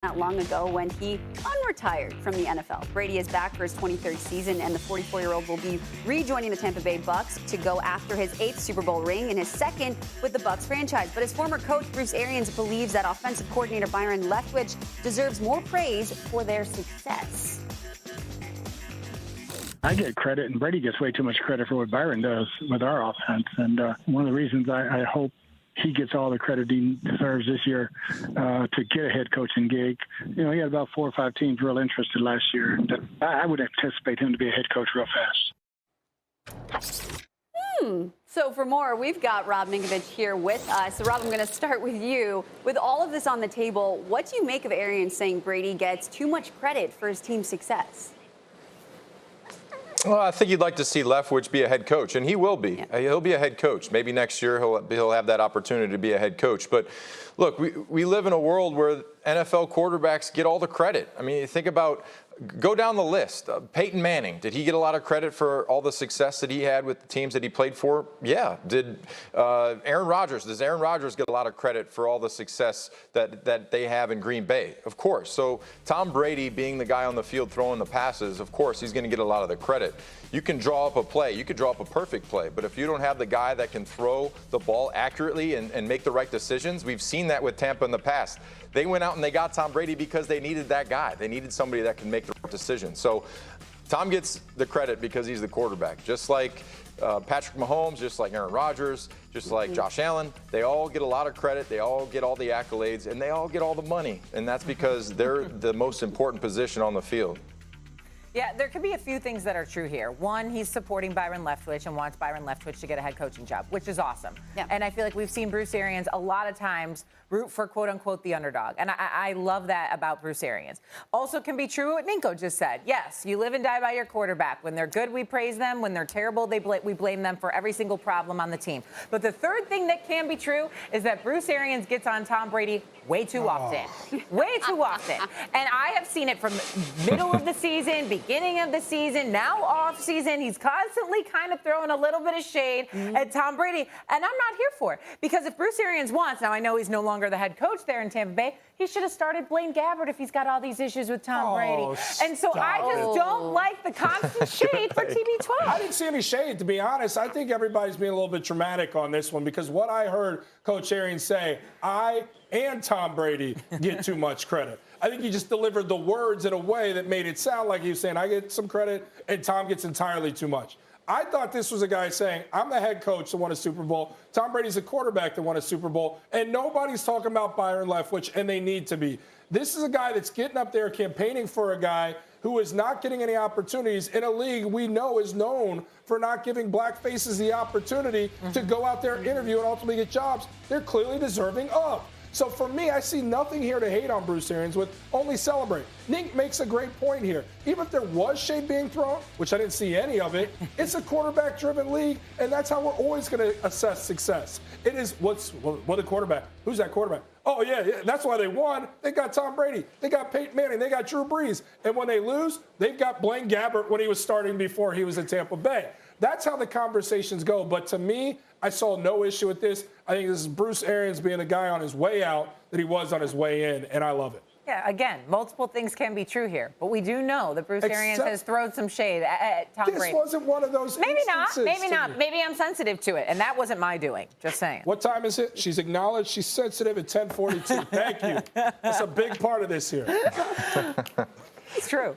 Not long ago when he unretired from the NFL. Brady is back for his 23rd season, and the 44-year-old will be rejoining the Tampa Bay Bucks to go after his 8th Super Bowl ring and his 2nd with the Bucks franchise. But his former coach, Bruce Arians, believes that offensive coordinator Byron Leftwich deserves more praise for their success. I get credit, and Brady gets way too much credit for what Byron does with our offense. And one of the reasons I hope he gets all the credit he deserves this year to get a head coaching gig. You know, he had about 4 or 5 teams real interested last year. And I would anticipate him to be a head coach real fast. So for more, we've got Rob Minkovich here with us. So Rob, I'm going to start with you. With all of this on the table, what do you make of Arians saying Brady gets too much credit for his team's success? Well, I think you'd like to see Leftwich be a head coach, and he will be. Yeah. He'll be a head coach. Maybe next year he'll have that opportunity to be a head coach. But look, we live in a world where NFL quarterbacks get all the credit. I mean, you think about, go down the list. Peyton Manning, did he get a lot of credit for all the success that he had with the teams that he played for? Yeah. Did Aaron Rodgers, does Aaron Rodgers get a lot of credit for all the success that they have in Green Bay? Of course. So Tom Brady being the guy on the field throwing the passes, of course, he's going to get a lot of the credit. You can draw up a play. You could draw up a perfect play. But if you don't have the guy that can throw the ball accurately and make the right decisions, we've seen that with Tampa in the past. They went out and they got Tom Brady because they needed that guy. They needed somebody that can make the right decision. So Tom gets the credit because he's the quarterback. Just like Patrick Mahomes, just like Aaron Rodgers, just like Josh Allen, they all get a lot of credit. They all get all the accolades, and they all get all the money. And that's because they're the most important position on the field. Yeah, there could be a few things that are true here. One, he's supporting Byron Leftwich and wants Byron Leftwich to get a head coaching job, which is awesome. Yeah. And I feel like we've seen Bruce Arians a lot of times root for, quote unquote, the underdog. And I love that about Bruce Arians. Also can be true what Minko just said. Yes, you live and die by your quarterback. When they're good, we praise them. When they're terrible, we blame them for every single problem on the team. But the third thing that can be true is that Bruce Arians gets on Tom Brady way too often. Way too often. And I have seen it from middle of the season, beginning of the season, now off season. He's constantly kind of throwing a little bit of shade at Tom Brady. And I'm not here for it. Because if Bruce Arians wants, now I know he's no longer the head coach there in Tampa Bay, he should have started Blaine Gabbert if he's got all these issues with Tom Brady. And so I just don't like the constant shade for TB12. I didn't see any shade, to be honest. I think everybody's being a little bit dramatic on this one because what I heard Coach Arians say, I and Tom Brady get too much credit. I think he just delivered the words in a way that made it sound like he was saying, I get some credit and Tom gets entirely too much. I thought this was a guy saying, I'm the head coach that won a Super Bowl. Tom Brady's a quarterback that won a Super Bowl. And nobody's talking about Byron Leftwich, and they need to be. This is a guy that's getting up there campaigning for a guy who is not getting any opportunities in a league we know is known for not giving black faces the opportunity to go out there, interview, and ultimately get jobs they're clearly deserving of. So for me, I see nothing here to hate on Bruce Arians with, only celebrate. Nick makes a great point here. Even if there was shade being thrown, which I didn't see any of it, it's a quarterback-driven league, and that's how we're always going to assess success. It is, what the quarterback? Who's that quarterback? Oh, yeah, that's why they won. They got Tom Brady. They got Peyton Manning. They got Drew Brees. And when they lose, they've got Blaine Gabbert when he was starting before he was in Tampa Bay. That's how the conversations go. But to me, I saw no issue with this. I think this is Bruce Arians being the guy on his way out that he was on his way in, and I love it. Yeah, again, multiple things can be true here, but we do know that Bruce Arians has thrown some shade at Tom Brady. This wasn't one of those Maybe not. Maybe me. not. Maybe I'm sensitive to it, and that wasn't my doing. Just saying. What time is it? She's acknowledged she's sensitive at 10:42. Thank you. That's a big part of this here. It's true.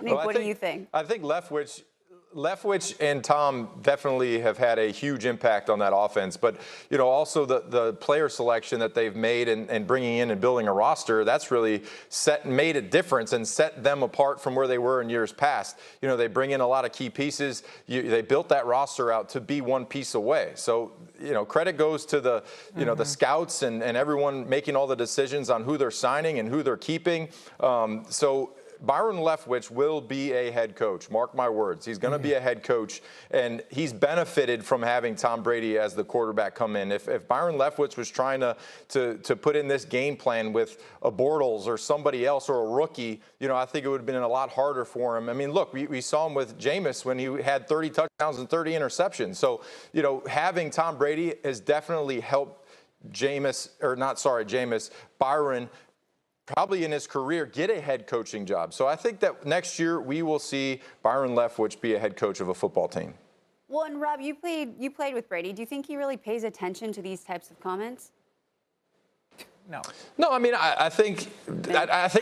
Nick, what do you think? I think Leftwich and Tom definitely have had a huge impact on that offense. But, you know, also the player selection that they've made and bringing in and building a roster, that's really made a difference and set them apart from where they were in years past. You know, they bring in a lot of key pieces. They built that roster out to be one piece away. So, you know, credit goes to the, you know, the scouts and everyone making all the decisions on who they're signing and who they're keeping. So Byron Leftwich will be a head coach. Mark my words. He's going to be a head coach, and he's benefited from having Tom Brady as the quarterback come in. If Byron Leftwich was trying to put in this game plan with a Bortles or somebody else or a rookie, you know, I think it would have been a lot harder for him. I mean, look, we saw him with Jameis when he had 30 touchdowns and 30 interceptions. So, you know, having Tom Brady has definitely helped Byron probably in his career, get a head coaching job. So I think that next year we will see Byron Leftwich be a head coach of a football team. Well, and Rob, you played with Brady. Do you think he really pays attention to these types of comments? No, I mean, I think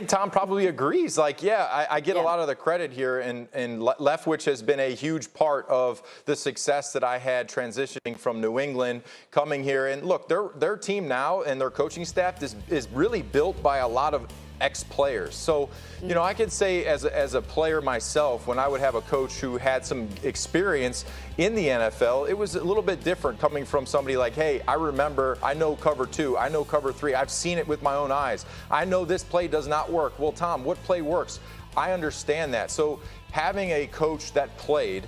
Tom probably agrees. Like, yeah, I get a lot of the credit here, and Leftwich has been a huge part of the success that I had transitioning from New England, coming here. And look, their team now and their coaching staff is really built by a lot of ex-players. So, you know, I could say as a player myself, when I would have a coach who had some experience in the NFL, it was a little bit different coming from somebody like, hey, I remember, I know cover 2, I know cover 3, I've seen it with my own eyes. I know this play does not work. Well, Tom, what play works? I understand that. So having a coach that played,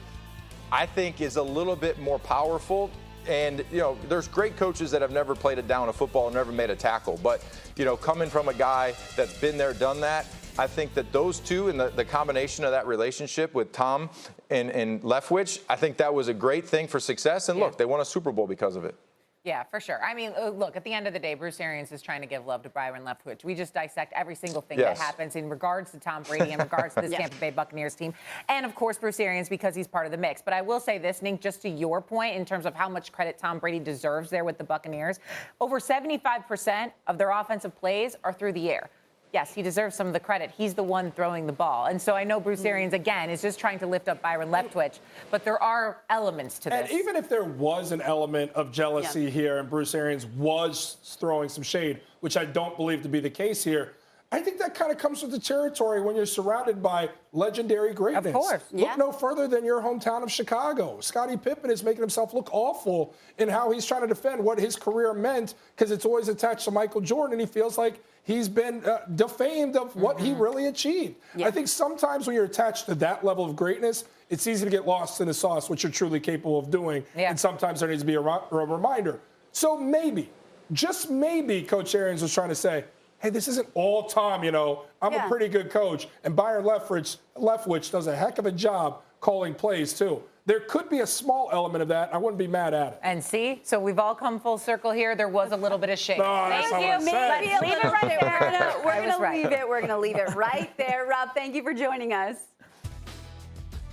I think, is a little bit more powerful. And, you know, there's great coaches that have never played a down of football and never made a tackle. But, you know, coming from a guy that's been there, done that, I think that those two and the combination of that relationship with Tom and Leftwich, I think that was a great thing for success. And look, they won a Super Bowl because of it. Yeah, for sure. I mean, look, at the end of the day, Bruce Arians is trying to give love to Byron Leftwich. We just dissect every single thing that happens in regards to Tom Brady, in regards to this Tampa Bay Buccaneers team. And, of course, Bruce Arians, because he's part of the mix. But I will say this, Nink, just to your point, in terms of how much credit Tom Brady deserves there with the Buccaneers, over 75% of their offensive plays are through the air. Yes, he deserves some of the credit. He's the one throwing the ball. And so I know Bruce Arians, again, is just trying to lift up Byron Leftwich, but there are elements to this. And even if there was an element of jealousy here and Bruce Arians was throwing some shade, which I don't believe to be the case here, I think that kind of comes with the territory when you're surrounded by legendary greatness. Of course. Look no further than your hometown of Chicago. Scottie Pippen is making himself look awful in how he's trying to defend what his career meant, because it's always attached to Michael Jordan, and he feels like he's been defamed of what he really achieved. I think sometimes when you're attached to that level of greatness, it's easy to get lost in the sauce, which you're truly capable of doing. And sometimes there needs to be a reminder. So maybe, just maybe, Coach Arians was trying to say, hey, this isn't all Tom, you know. I'm a pretty good coach. And Byron Leftwich does a heck of a job calling plays, too. There could be a small element of that. I wouldn't be mad at it. And see, so we've all come full circle here. There was a little bit of shade. No, Thank you. Maybe a little bit. We're gonna leave it right there. Rob, thank you for joining us.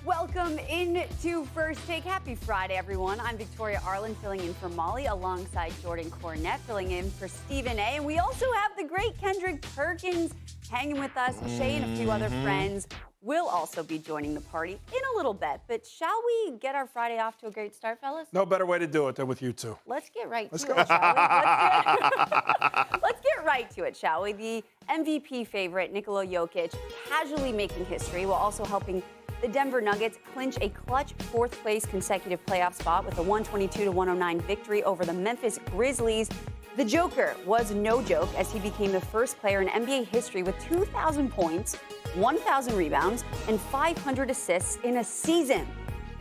Welcome into First Take. Happy Friday, everyone. I'm Victoria Arlen, filling in for Molly, alongside Jordan Cornett, filling in for Stephen A. And we also have the great Kendrick Perkins hanging with us. Shay and a few other friends will also be joining the party in a little bit. But shall we get our Friday off to a great start, fellas? No better way to do it than with you two. Let's get right to it, shall we? Let's get right to it, shall we? The MVP favorite, Nikola Jokic, casually making history while also helping the Denver Nuggets clinch a clutch fourth-place consecutive playoff spot with a 122-109 victory over the Memphis Grizzlies. The Joker was no joke, as he became the first player in NBA history with 2,000 points, 1,000 rebounds, and 500 assists in a season.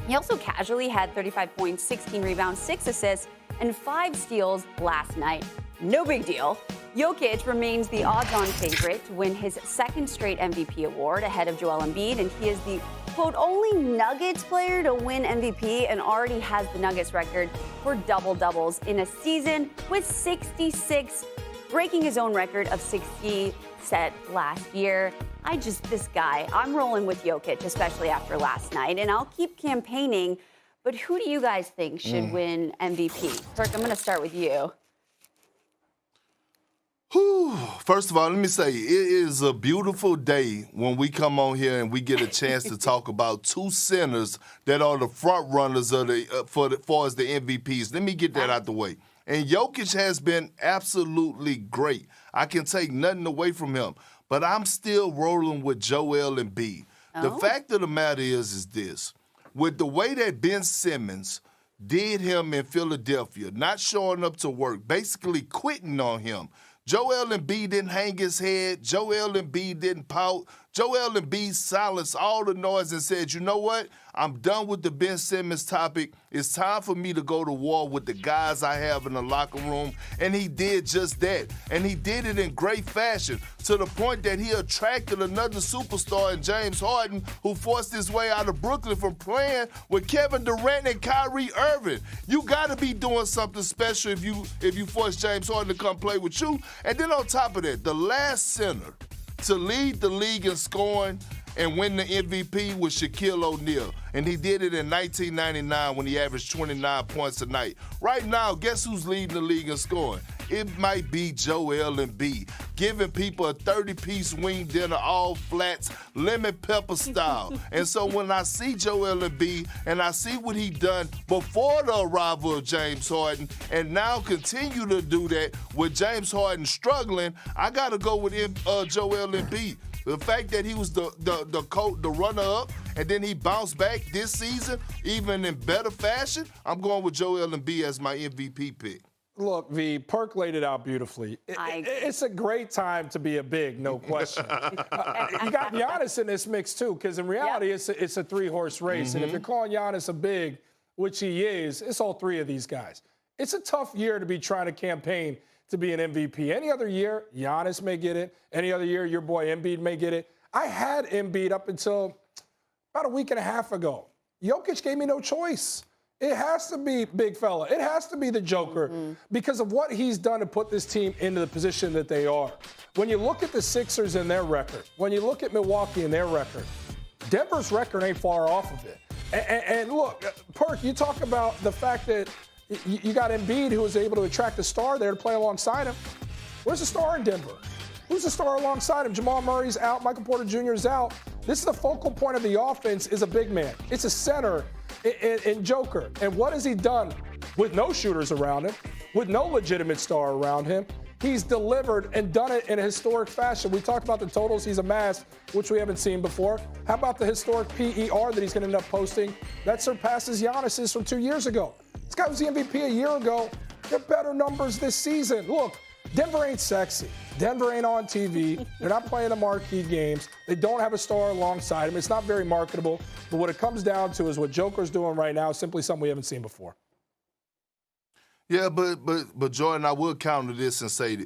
He also casually had 35 points, 16 rebounds, 6 assists, and 5 steals last night. No big deal. Jokic remains the odds-on favorite to win his second straight MVP award ahead of Joel Embiid, and he is the, quote, only Nuggets player to win MVP and already has the Nuggets record for double-doubles in a season with 66, breaking his own record of 60 set last year. This guy, I'm rolling with Jokic, especially after last night, and I'll keep campaigning, but who do you guys think should win MVP? Kirk, I'm going to start with you. Whew. First of all, let me say, it is a beautiful day when we come on here and we get a chance to talk about two centers that are the front runners of far as the MVPs. Let me get that out the way. And Jokic has been absolutely great. I can take nothing away from him, but I'm still rolling with Joel Embiid. The fact of the matter is this. With the way that Ben Simmons did him in Philadelphia, not showing up to work, basically quitting on him, Joel Embiid didn't hang his head. Joel Embiid didn't pout. Joel Embiid silenced all the noise and said, you know what? I'm done with the Ben Simmons topic. It's time for me to go to war with the guys I have in the locker room. And he did just that. And he did it in great fashion to the point that he attracted another superstar in James Harden, who forced his way out of Brooklyn from playing with Kevin Durant and Kyrie Irving. You got to be doing something special if you force James Harden to come play with you. And then on top of that, the last center to lead the league in scoring and win the MVP was Shaquille O'Neal. And he did it in 1999 when he averaged 29 points a night. Right now, guess who's leading the league in scoring? It might be Joel Embiid, giving people a 30-piece wing dinner, all flats, lemon pepper style. And so when I see Joel Embiid and I see what he done before the arrival of James Harden and now continue to do that with James Harden struggling, I got to go with Joel Embiid. The fact that he was the runner-up and then he bounced back this season, even in better fashion, I'm going with Joel Embiid as my MVP pick. Look, V, Perk laid it out beautifully. It's a great time to be a big, no question. You got Giannis in this mix, too, because in reality, it's a three-horse race. And if you're calling Giannis a big, which he is, it's all three of these guys. It's a tough year to be trying to campaign to be an MVP. Any other year, Giannis may get it. Any other year, your boy Embiid may get it. I had Embiid up until about a week and a half ago. Jokic gave me no choice. It has to be big fella. It has to be the Joker because of what he's done to put this team into the position that they are. When you look at the Sixers and their record, when you look at Milwaukee and their record, Denver's record ain't far off of it. And look, Perk, you talk about the fact that you got Embiid, who was able to attract a star there to play alongside him. Where's the star in Denver? Who's the star alongside him? Jamal Murray's out. Michael Porter Jr. is out. This is the focal point of the offense is a big man. It's a center in Joker. And what has he done with no shooters around him, with no legitimate star around him? He's delivered and done it in a historic fashion. We talked about the totals he's amassed, which we haven't seen before. How about the historic PER that he's going to end up posting? That surpasses Giannis's from 2 years ago. This guy was the MVP a year ago. They're better numbers this season. Look, Denver ain't sexy. Denver ain't on TV. They're not playing the marquee games. They don't have a star alongside him. It's not very marketable. But what it comes down to is what Joker's doing right now is simply something we haven't seen before. Yeah, but Jordan, I will counter this and say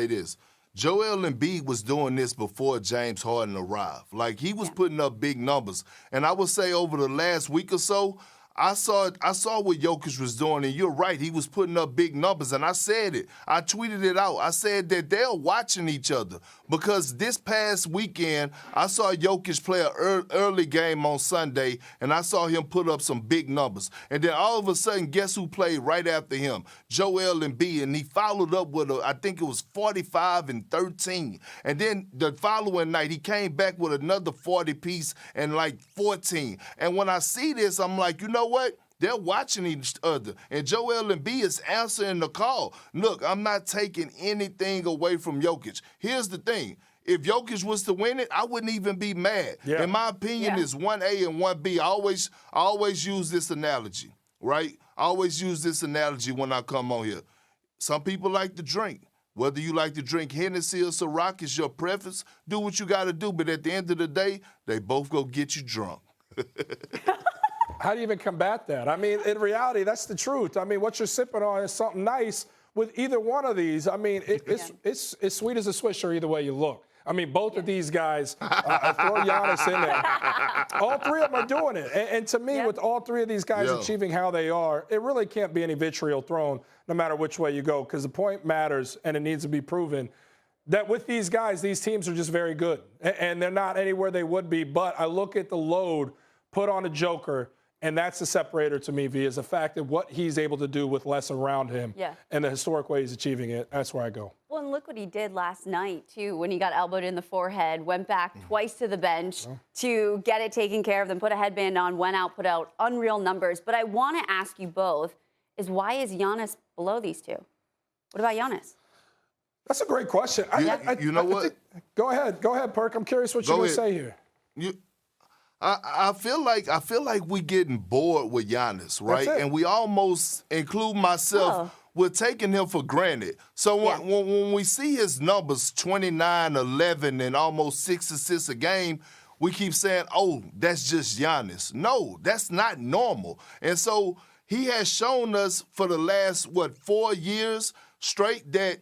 this. Joel Embiid was doing this before James Harden arrived. Like, he was putting up big numbers. And I would say over the last week or so, I saw what Jokic was doing, and you're right. He was putting up big numbers, and I said it. I tweeted it out. I said that they're watching each other because this past weekend, I saw Jokic play an early game on Sunday, and I saw him put up some big numbers. And then all of a sudden, guess who played right after him? Joel Embiid, and he followed up with, I think it was 45 and 13. And then the following night, he came back with another 40-piece and like 14. And when I see this, I'm like, you know what? They're watching each other. And Joel Embiid is answering the call. Look, I'm not taking anything away from Jokic. Here's the thing. If Jokic was to win it, I wouldn't even be mad. Yeah. In my opinion, it's 1A and 1B. I always use this analogy, right? I always use this analogy when I come on here. Some people like to drink. Whether you like to drink Hennessy or Ciroc is your preference. Do what you got to do. But at the end of the day, they both go get you drunk. How do you even combat that? I mean, in reality, that's the truth. I mean, what you're sipping on is something nice with either one of these. I mean, it's sweet as a Swisher either way you look. I mean, both of these guys, throw Giannis in there. All three of them are doing it. And to me, with all three of these guys achieving how they are, it really can't be any vitriol thrown no matter which way you go, because the point matters and it needs to be proven that with these guys, these teams are just very good. And they're not anywhere they would be. But I look at the load put on a Joker, and that's the separator to me, V, is the fact that what he's able to do with less around him and the historic way he's achieving it, that's where I go. Well, and look what he did last night, too, when he got elbowed in the forehead, went back twice to the bench to get it taken care of, then put a headband on, went out, put out unreal numbers. But I want to ask you both, is why is Giannis below these two? What about Giannis? That's a great question. You know what? Go ahead, Perk. I'm curious what you're going to say here. I feel like we getting bored with Giannis, right? And we almost, include myself, we're taking him for granted. So when we see his numbers, 29, 11, and almost 6 assists a game, we keep saying, oh, that's just Giannis. No, that's not normal. And so he has shown us for the last, 4 years straight that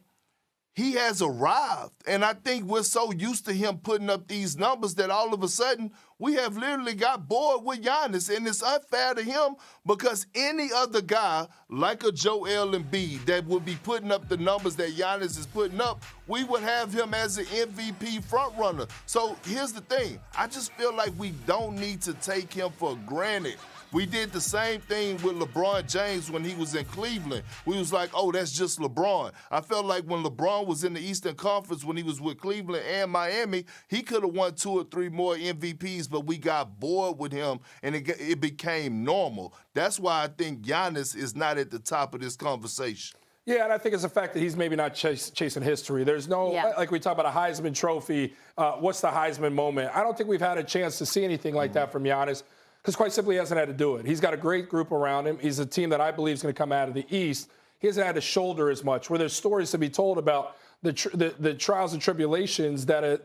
he has arrived. And I think we're so used to him putting up these numbers that all of a sudden we have literally got bored with Giannis. And it's unfair to him because any other guy like a Joel Embiid that would be putting up the numbers that Giannis is putting up, we would have him as an MVP frontrunner. So here's the thing. I just feel like we don't need to take him for granted. We did the same thing with LeBron James when he was in Cleveland. We was like, oh, that's just LeBron. I felt like when LeBron was in the Eastern Conference, when he was with Cleveland and Miami, he could have won 2 or 3 more MVPs, but we got bored with him, and it became normal. That's why I think Giannis is not at the top of this conversation. Yeah, and I think it's the fact that he's maybe not chasing history. There's no, like we talk about a Heisman Trophy, what's the Heisman moment? I don't think we've had a chance to see anything like that from Giannis. Because quite simply, he hasn't had to do it. He's got a great group around him. He's a team that I believe is going to come out of the East. He hasn't had to shoulder as much, where there's stories to be told about the trials and tribulations that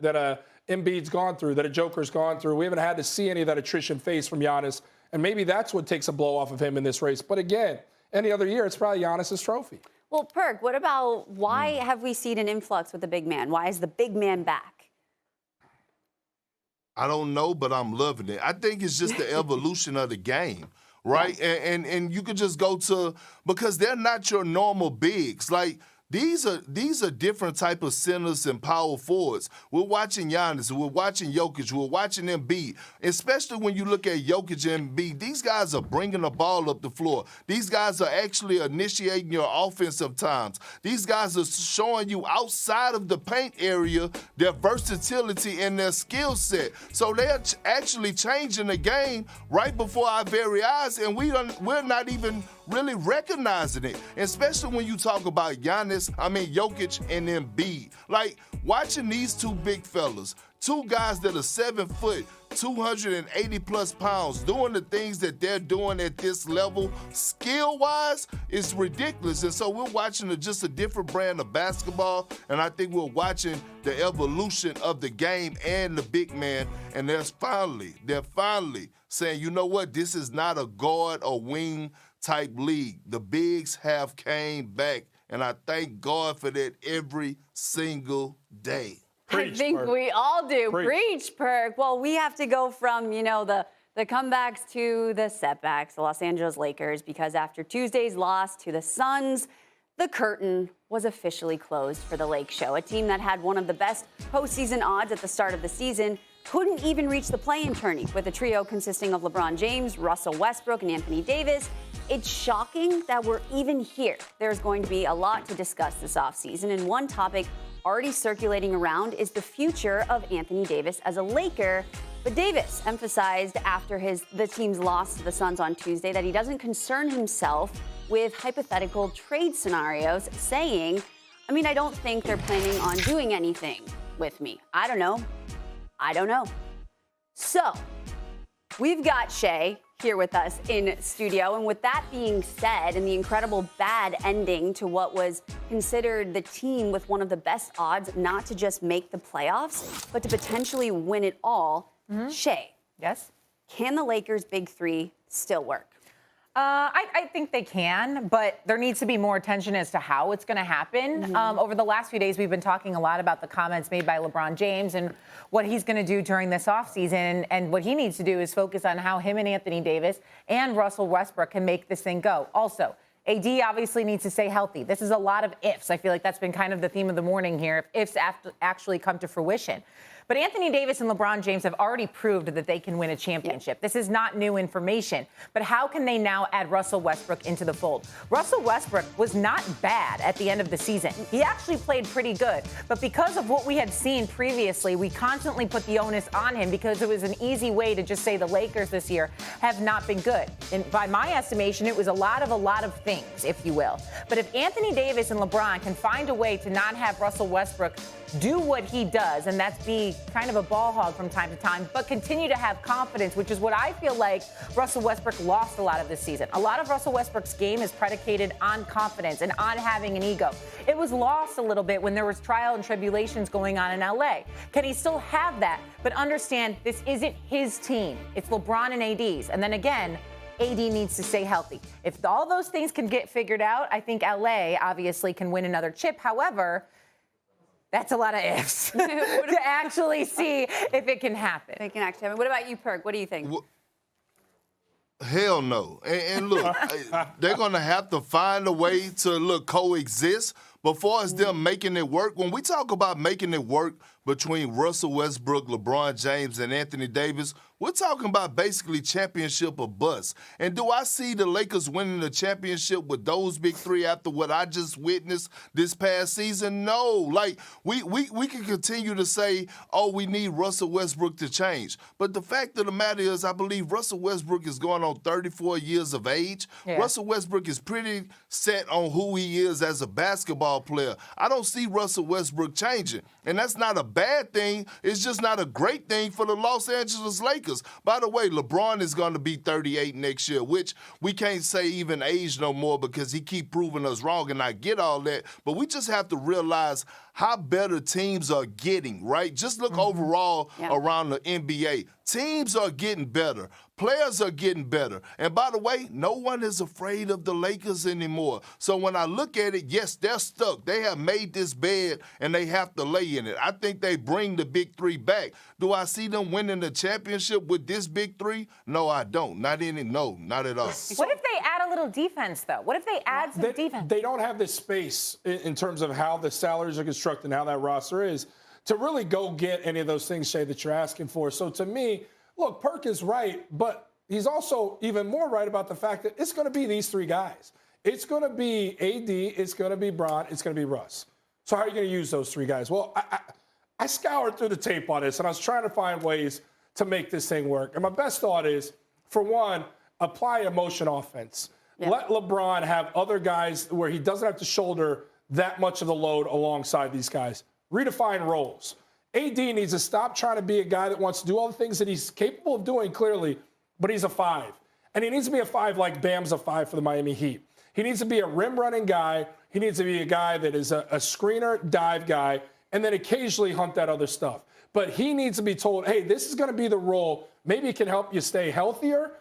Embiid's gone through, that a Joker's gone through. We haven't had to see any of that attrition face from Giannis, and maybe that's what takes a blow off of him in this race. But again, any other year, it's probably Giannis's trophy. Well, Perk, what about why have we seen an influx with the big man? Why is the big man back? I don't know, but I'm loving it. I think it's just the evolution of the game, right? And you could just go to, because they're not your normal bigs. Like, these are different type of centers and power forwards. We're watching Giannis, we're watching Jokic, we're watching Embiid. Especially when you look at Jokic and Embiid, these guys are bringing the ball up the floor. These guys are actually initiating your offense sometimes. These guys are showing you outside of the paint area their versatility and their skill set. So they're actually changing the game right before our very eyes, and we're not even really recognizing it, especially when you talk about Jokic and Embiid. Like, watching these two big fellas, two guys that are 7 foot, 280 plus pounds, doing the things that they're doing at this level, skill-wise, is ridiculous. And so we're watching just a different brand of basketball, and I think we're watching the evolution of the game and the big man, and they're finally saying, you know what, this is not a guard or wing type league. The bigs have came back, and I thank God for that every single day. I think we all do. Preach, Perk. Well, we have to go from, the comebacks to the setbacks, the Los Angeles Lakers, because after Tuesday's loss to the Suns, the curtain was officially closed for the Lake Show. A team that had one of the best postseason odds at the start of the season couldn't even reach the play-in tourney with a trio consisting of LeBron James, Russell Westbrook, and Anthony Davis. It's shocking that we're even here. There's going to be a lot to discuss this offseason, and one topic already circulating around is the future of Anthony Davis as a Laker. But Davis emphasized after the team's loss to the Suns on Tuesday that he doesn't concern himself with hypothetical trade scenarios, saying, I don't think they're planning on doing anything with me. I don't know. So, we've got Shea here with us in studio. And with that being said, and the incredible bad ending to what was considered the team with one of the best odds not to just make the playoffs, but to potentially win it all, Shea. Yes? Can the Lakers' big three still work? I think they can, but there needs to be more attention as to how it's going to happen. Over the last few days, we've been talking a lot about the comments made by LeBron James and what he's going to do during this offseason. And what he needs to do is focus on how him and Anthony Davis and Russell Westbrook can make this thing go. Also, AD obviously needs to stay healthy. This is a lot of ifs. I feel like that's been kind of the theme of the morning here, if ifs actually come to fruition. But Anthony Davis and LeBron James have already proved that they can win a championship. This is not new information. But how can they now add Russell Westbrook into the fold? Russell Westbrook was not bad at the end of the season. He actually played pretty good. But because of what we had seen previously, we constantly put the onus on him because it was an easy way to just say the Lakers this year have not been good. And by my estimation, it was a lot of things, if you will. But if Anthony Davis and LeBron can find a way to not have Russell Westbrook do what he does, and that's be kind of a ball hog from time to time, but continue to have confidence, which is what I feel like Russell Westbrook lost a lot of this season. A lot of Russell Westbrook's game is predicated on confidence and on having an ego. It was lost a little bit when there was trial and tribulations going on in LA. Can he still have that? But understand, this isn't his team. It's LeBron and AD's. And then again, AD needs to stay healthy. If all those things can get figured out, I think LA obviously can win another chip. However, that's a lot of ifs to actually see if it can happen. It can actually happen. What about you, Perk? What do you think? Well, hell no. And look, they're going to have to find a way to, coexist. But far as them making it work, when we talk about making it work between Russell Westbrook, LeBron James, and Anthony Davis, we're talking about basically championship or bust. And do I see the Lakers winning the championship with those big three after what I just witnessed this past season? No. Like, we can continue to say, oh, we need Russell Westbrook to change. But the fact of the matter is, I believe Russell Westbrook is going on 34 years of age. Yeah. Russell Westbrook is pretty set on who he is as a basketball player. I don't see Russell Westbrook changing. And that's not a bad thing. It's just not a great thing for the Los Angeles Lakers. By the way, LeBron is going to be 38 next year, which we can't say even age no more because he keep proving us wrong, and I get all that. But we just have to realize how better teams are getting, right? Just look overall around the NBA. Teams are getting better. Players are getting better. And by the way, no one is afraid of the Lakers anymore. So when I look at it, yes, they're stuck. They have made this bed, and they have to lay in it. I think they bring the big three back. Do I see them winning the championship with this big three? No, I don't. Not at all. What if they add a little defense, though? What if they add some defense? They don't have this space in terms of how the salaries are constructed and how that roster is to really go get any of those things, Shay, that you're asking for. So to me, look, Perk is right, but he's also even more right about the fact that it's going to be these three guys. It's going to be AD, it's going to be Bron, it's going to be Russ. So how are you going to use those three guys? Well, I scoured through the tape on this, and I was trying to find ways to make this thing work. And my best thought is, for one, apply a motion offense. Yeah. Let LeBron have other guys where he doesn't have to shoulder that much of the load alongside these guys. Redefine roles. AD needs to stop trying to be a guy that wants to do all the things that he's capable of doing, clearly, but he's a 5. And he needs to be a 5 like Bam's a 5 for the Miami Heat. He needs to be a rim-running guy. He needs to be a guy that is a screener, dive guy, and then occasionally hunt that other stuff. But he needs to be told, hey, this is going to be the role. Maybe it can help you stay healthier,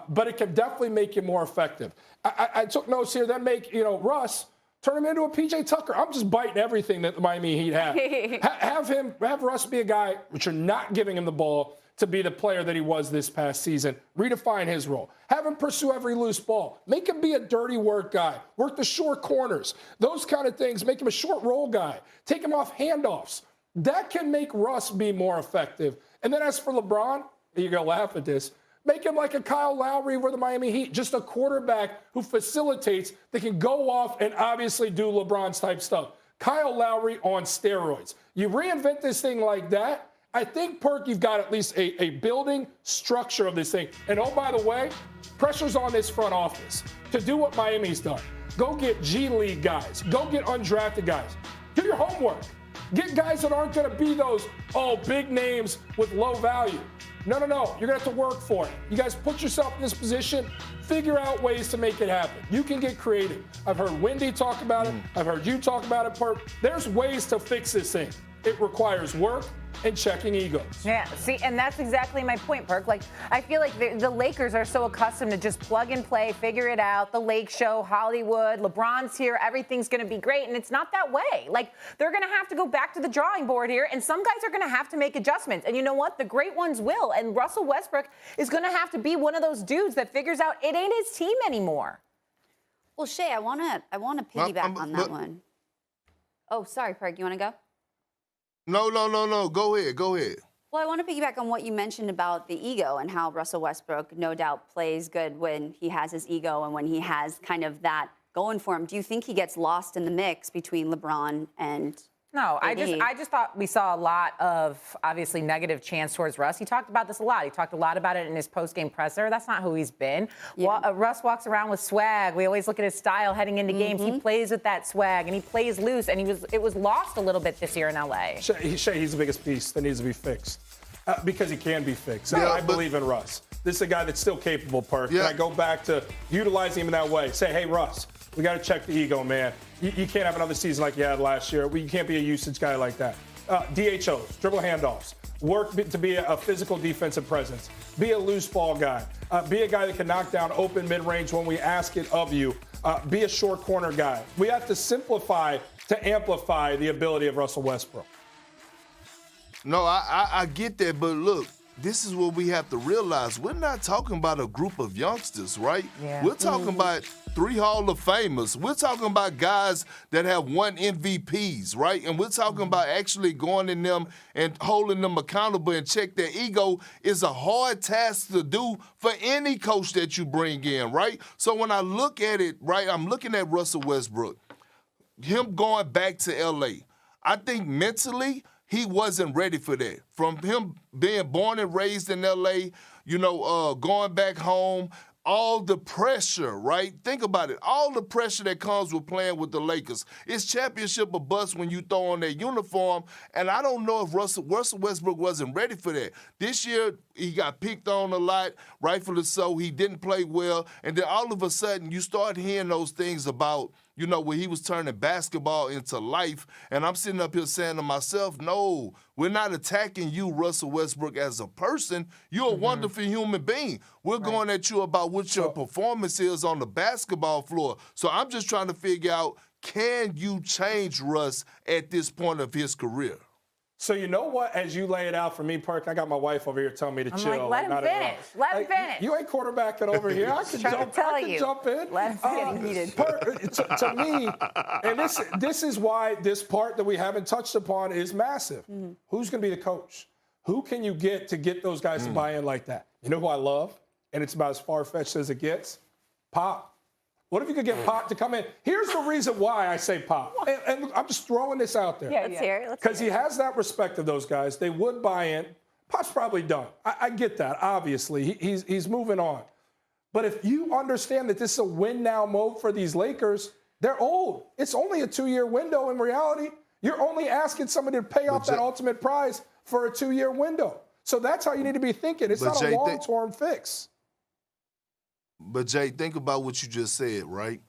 but it can definitely make you more effective. I took notes here that make, Russ, turn him into a PJ Tucker. I'm just biting everything that the Miami Heat have. Have Russ be a guy, which you're not giving him the ball to be the player that he was this past season. Redefine his role. Have him pursue every loose ball. Make him be a dirty work guy. Work the short corners. Those kind of things. Make him a short roll guy. Take him off handoffs. That can make Russ be more effective. And then as for LeBron, you're going to laugh at this, make him like a Kyle Lowry with the Miami Heat, just a quarterback who facilitates, that can go off and obviously do LeBron's type stuff. Kyle Lowry on steroids. You reinvent this thing like that, I think, Perk, you've got at least a building structure of this thing. And oh, by the way, pressure's on this front office to do what Miami's done. Go get G League guys. Go get undrafted guys. Do your homework. Get guys that aren't going to be those, big names with low value. No. You're going to have to work for it. You guys put yourself in this position. Figure out ways to make it happen. You can get creative. I've heard Wendy talk about it. I've heard you talk about it, Perk. There's ways to fix this thing. It requires work and checking egos. Yeah, see, and that's exactly my point, Perk. Like, I feel like the Lakers are so accustomed to just plug and play, figure it out, the Lake Show, Hollywood, LeBron's here, everything's going to be great, and it's not that way. Like, they're going to have to go back to the drawing board here, and some guys are going to have to make adjustments. And you know what? The great ones will, and Russell Westbrook is going to have to be one of those dudes that figures out it ain't his team anymore. Well, Shay, I want to piggyback on that one. Oh, sorry, Perk, you want to go? No. Go ahead. Well, I want to piggyback on what you mentioned about the ego and how Russell Westbrook no doubt plays good when he has his ego and when he has kind of that going for him. Do you think he gets lost in the mix between LeBron and No, I AD. just thought we saw a lot of obviously negative chants towards Russ. He talked about this a lot. He talked a lot about it in his post-game presser. That's not who he's been. Yeah. Russ walks around with swag. We always look at his style heading into games. He plays with that swag and he plays loose. And it was lost a little bit this year in LA. Shay, he's the biggest piece that needs to be fixed because he can be fixed. Yeah, I believe in Russ. This is a guy that's still capable, Perk. Yeah. And I go back to utilizing him in that way. Say, hey, Russ, we got to check the ego, man. You can't have another season like you had last year. You can't be a usage guy like that. DHOs, dribble handoffs, work to be a physical defensive presence, be a loose ball guy, be a guy that can knock down open mid-range when we ask it of you, be a short corner guy. We have to simplify to amplify the ability of Russell Westbrook. No, I get that, but look, this is what we have to realize. We're not talking about a group of youngsters, right? Yeah. We're talking about 3 Hall of Famers. We're talking about guys that have won MVPs, right? And we're talking about actually going in them and holding them accountable and check their ego is a hard task to do for any coach that you bring in, right? So when I look at it, right, I'm looking at Russell Westbrook, him going back to L.A. I think mentally, he wasn't ready for that. From him being born and raised in L.A., going back home, all the pressure, right? Think about it. All the pressure that comes with playing with the Lakers. It's championship or bust when you throw on that uniform, and I don't know if Russell Westbrook wasn't ready for that. This year, he got picked on a lot, rightfully so. He didn't play well, and then all of a sudden, you start hearing those things about where he was turning basketball into life. And I'm sitting up here saying to myself, no, we're not attacking you, Russell Westbrook, as a person. You're a wonderful human being. We're going at you about what your performance is on the basketball floor. So I'm just trying to figure out, can you change Russ at this point of his career? So you know what? As you lay it out for me, Perk, I got my wife over here telling me to chill. Let him finish. Let him finish. You ain't quarterbacking over here. I can jump in. Let him get heated. To me, and this is why this part that we haven't touched upon is massive. Who's going to be the coach? Who can you get to get those guys to buy in like that? You know who I love? And it's about as far-fetched as it gets? Pop. What if you could get Pop to come in? Here's the reason why I say Pop. And I'm just throwing this out there. Let's hear it. Because he has that respect of those guys. They would buy in. Pop's probably done. I get that, obviously. He's moving on. But if you understand that this is a win-now mode for these Lakers, they're old. It's only a 2-year window in reality. You're only asking somebody to pay off that ultimate prize for a 2-year window. So that's how you need to be thinking. It's not a long-term fix. But, Jay, think about what you just said, right?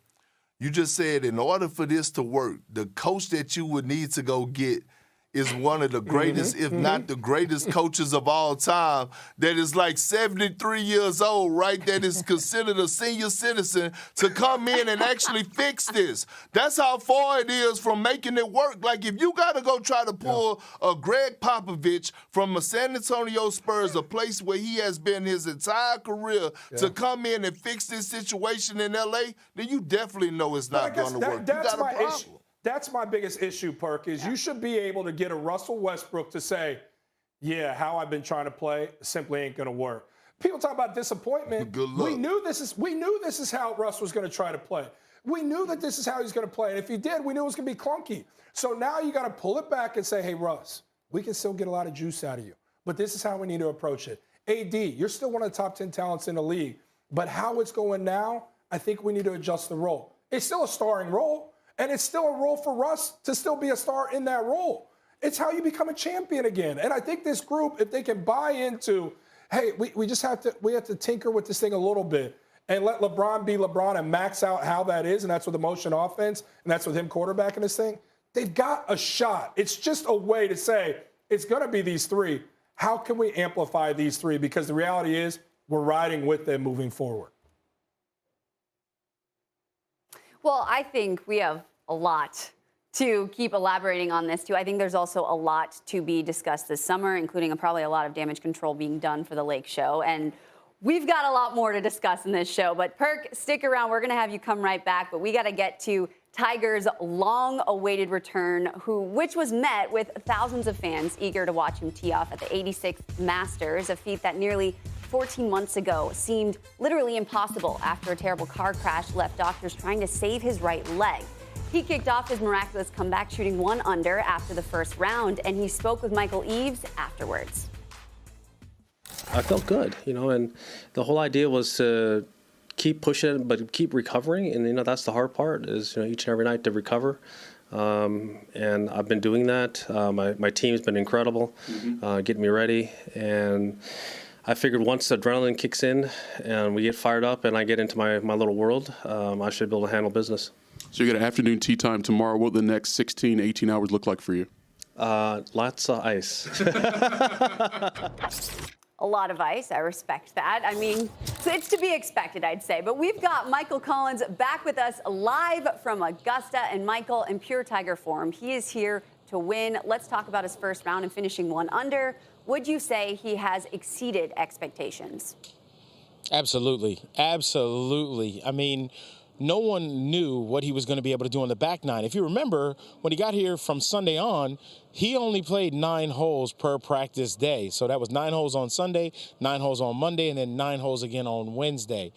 You just said in order for this to work, the coach that you would need to go get is one of the greatest, if not the greatest coaches of all time, that is like 73 years old, right, that is considered a senior citizen to come in and actually fix this. That's how far it is from making it work. Like, if you got to go try to pull a Greg Popovich from a San Antonio Spurs, a place where he has been his entire career, to come in and fix this situation in L.A., then you definitely know it's not going to work. You got a problem. Issue. That's my biggest issue, Perk, is you should be able to get a Russell Westbrook to say, yeah, how I've been trying to play simply ain't going to work. People talk about disappointment. Good luck. We knew this is how Russ was going to try to play. We knew that this is how he's going to play. And if he did, we knew it was going to be clunky. So now you got to pull it back and say, hey, Russ, we can still get a lot of juice out of you. But this is how we need to approach it. AD, you're still one of the top 10 talents in the league. But how it's going now, I think we need to adjust the role. It's still a starring role. And it's still a role for Russ to still be a star in that role. It's how you become a champion again. And I think this group, if they can buy into, hey, we have to tinker with this thing a little bit and let LeBron be LeBron and max out how that is, and that's with the motion offense, and that's with him quarterbacking this thing, they've got a shot. It's just a way to say, it's going to be these three. How can we amplify these three? Because the reality is we're riding with them moving forward. Well, I think we have a lot to keep elaborating on this, too. I think there's also a lot to be discussed this summer, including probably a lot of damage control being done for the Lake Show. And we've got a lot more to discuss in this show. But, Perk, stick around. We're going to have you come right back. But we got to get to Tiger's long-awaited return, which was met with thousands of fans eager to watch him tee off at the 86th Masters, a feat that nearly 14 months ago seemed literally impossible after a terrible car crash left doctors trying to save his right leg. He kicked off his miraculous comeback shooting 1 under after the first round, and he spoke with Michael Eaves afterwards. I felt good, and the whole idea was to keep pushing but keep recovering, and that's the hard part is each and every night to recover. And I've been doing that. My team's been incredible, getting me ready, and I figured once the adrenaline kicks in and we get fired up and I get into my little world, I should be able to handle business. So you got an afternoon tea time tomorrow. What will the next 16, 18 hours look like for you? Lots of ice. A lot of ice. I respect that. I mean, it's to be expected, I'd say. But we've got Michael Collins back with us live from Augusta. And Michael, in pure Tiger form, he is here to win. Let's talk about his first round and finishing 1 under. Would you say he has exceeded expectations? Absolutely. Absolutely. I mean, no one knew what he was going to be able to do on the back nine. If you remember, when he got here from Sunday on, he only played 9 holes per practice day. So that was 9 holes on Sunday, 9 holes on Monday, and then 9 holes again on Wednesday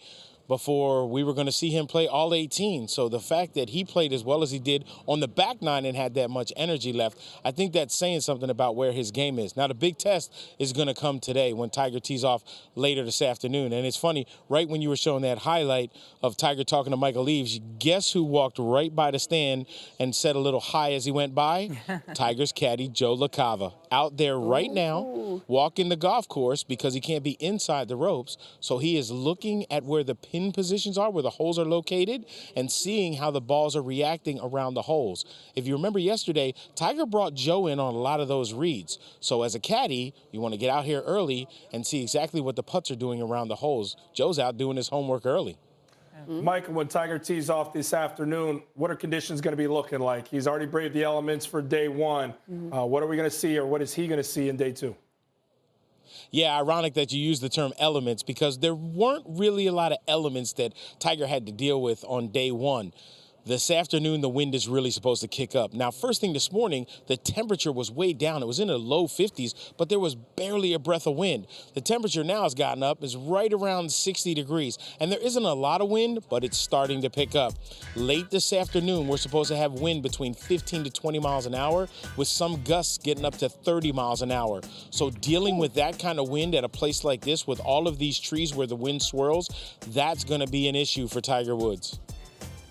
before we were going to see him play all 18. So the fact that he played as well as he did on the back nine and had that much energy left, I think that's saying something about where his game is. Now, the big test is going to come today when Tiger tees off later this afternoon. And it's funny, right when you were showing that highlight of Tiger talking to Michael Eaves, guess who walked right by the stand and said a little hi as he went by? Tiger's caddy, Joe LaCava, out there right now, walking the golf course because he can't be inside the ropes. So he is looking at where the pin positions are, where the holes are located, and seeing how the balls are reacting around the holes. If you remember yesterday, Tiger brought Joe in on a lot of those reads. So as a caddy, you want to get out here early and see exactly what the putts are doing around the holes. Joe's out doing his homework early. Michael, when Tiger tees off this afternoon, what are conditions going to be looking like? He's already braved the elements for day 1. What are we going to see, or what is he going to see in day 2? Yeah, ironic that you use the term elements because there weren't really a lot of elements that Tiger had to deal with on day 1. This afternoon, the wind is really supposed to kick up. Now, first thing this morning, the temperature was way down. It was in the low 50s, but there was barely a breath of wind. The temperature now has gotten up, is right around 60 degrees. And there isn't a lot of wind, but it's starting to pick up. Late this afternoon, we're supposed to have wind between 15 to 20 miles an hour, with some gusts getting up to 30 miles an hour. So dealing with that kind of wind at a place like this, with all of these trees where the wind swirls, that's going to be an issue for Tiger Woods.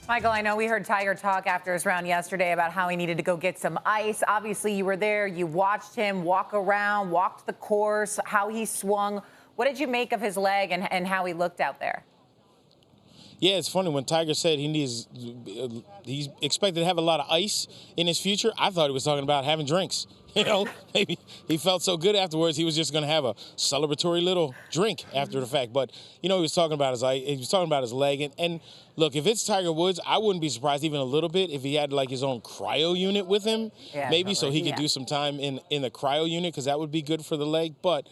Michael, I know we heard Tiger talk after his round yesterday about how he needed to go get some ice. Obviously, you were there. You watched him walk around, walked the course, how he swung. What did you make of his leg and how he looked out there? Yeah, it's funny. When Tiger said he's expected to have a lot of ice in his future, I thought he was talking about having drinks. Maybe he felt so good afterwards, he was just going to have a celebratory little drink after the fact. But, he was talking about his eye. He was talking about his leg. And look, if it's Tiger Woods, I wouldn't be surprised even a little bit if he had, like, his own cryo unit with him. Yeah, maybe so he could do some time in the cryo unit because that would be good for the leg. But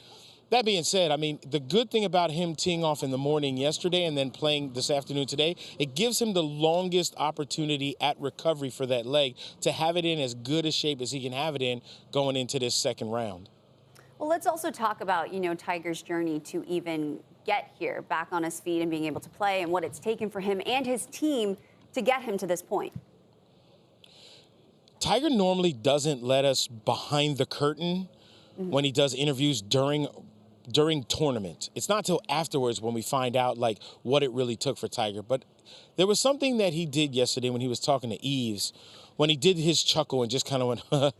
that being said, I mean, the good thing about him teeing off in the morning yesterday and then playing this afternoon today, it gives him the longest opportunity at recovery for that leg to have it in as good a shape as he can have it in going into this second round. Well, let's also talk about, Tiger's journey to even get here, back on his feet and being able to play, and what it's taken for him and his team to get him to this point. Tiger normally doesn't let us behind the curtain when he does interviews during tournaments. It's not till afterwards when we find out like what it really took for Tiger. But there was something that he did yesterday when he was talking to Eaves, when he did his chuckle and just kind of went,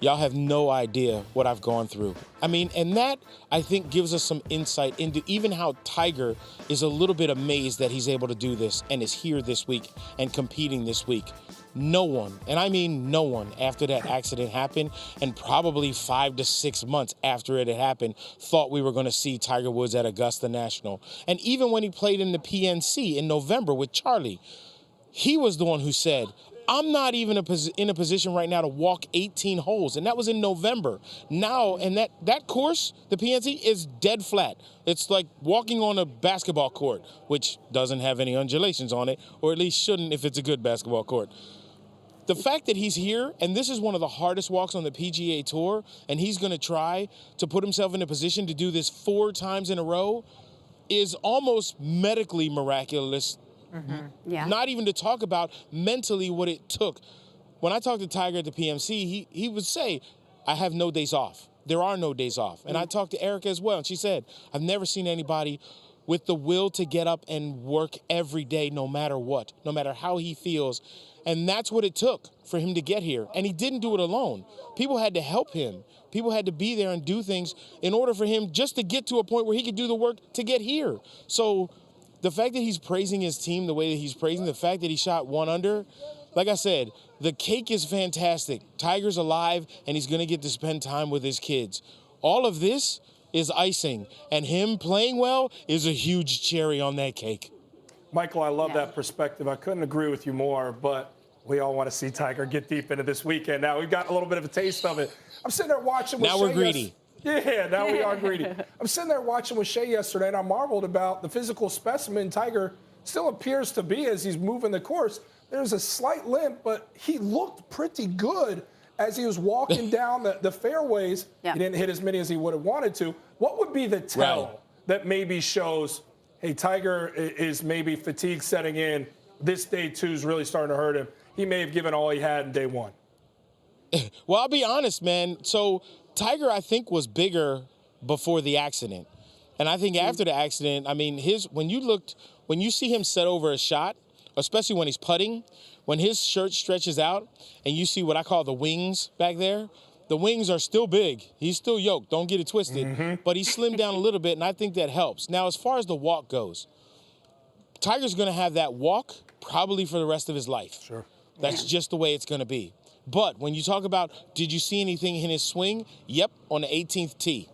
y'all have no idea what I've gone through. I mean, and that, I think, gives us some insight into even how Tiger is a little bit amazed that he's able to do this and is here this week and competing this week. No one, and I mean no one, after that accident happened, and probably 5 to 6 months after it had happened, thought we were going to see Tiger Woods at Augusta National. And even when he played in the PNC in November with Charlie, he was the one who said, I'm not even in a position right now to walk 18 holes. And that was in November. Now, and that course, the PNC, is dead flat. It's like walking on a basketball court, which doesn't have any undulations on it, or at least shouldn't if it's a good basketball court. The fact that he's here, and this is one of the hardest walks on the PGA Tour, and he's going to try to put himself in a position to do this 4 times in a row, is almost medically miraculous Yeah. Not even to talk about mentally what it took. When I talked to Tiger at the PMC, he would say, I have no days off. There are no days off. And I talked to Erica as well, and she said, I've never seen anybody with the will to get up and work every day no matter what, no matter how he feels. And that's what it took for him to get here. And he didn't do it alone. People had to help him. People had to be there and do things in order for him just to get to a point where he could do the work to get here. So the fact that he's praising his team the way that he's praising, the fact that he shot 1 under, like I said, the cake is fantastic. Tiger's alive, and he's going to get to spend time with his kids. All of this is icing, and him playing well is a huge cherry on that cake. Michael, I love that perspective. I couldn't agree with you more, but we all want to see Tiger get deep into this weekend. Now, we've got a little bit of a taste of it. I'm sitting there watching with Now Shea we're greedy. Yeah, now we are greedy. I'm sitting there watching with Shea yesterday, and I marveled about the physical specimen Tiger still appears to be as he's moving the course. There's a slight limp, but he looked pretty good as he was walking down the fairways. He didn't hit as many as he would have wanted to. What would be the tell that maybe shows, hey, Tiger is maybe fatigue setting in, this day 2 is really starting to hurt him? He may have given all he had in day 1. Well, I'll be honest, man. So Tiger, I think, was bigger before the accident. And I think after the accident, I mean, when you see him set over a shot, especially when he's putting, when his shirt stretches out and you see what I call the wings back there, the wings are still big. He's still yoked. Don't get it twisted. But he slimmed down a little bit, and I think that helps. Now, as far as the walk goes, Tiger's going to have that walk probably for the rest of his life. Sure. That's just the way it's going to be. But when you talk about, did you see anything in his swing? Yep, on the 18th tee.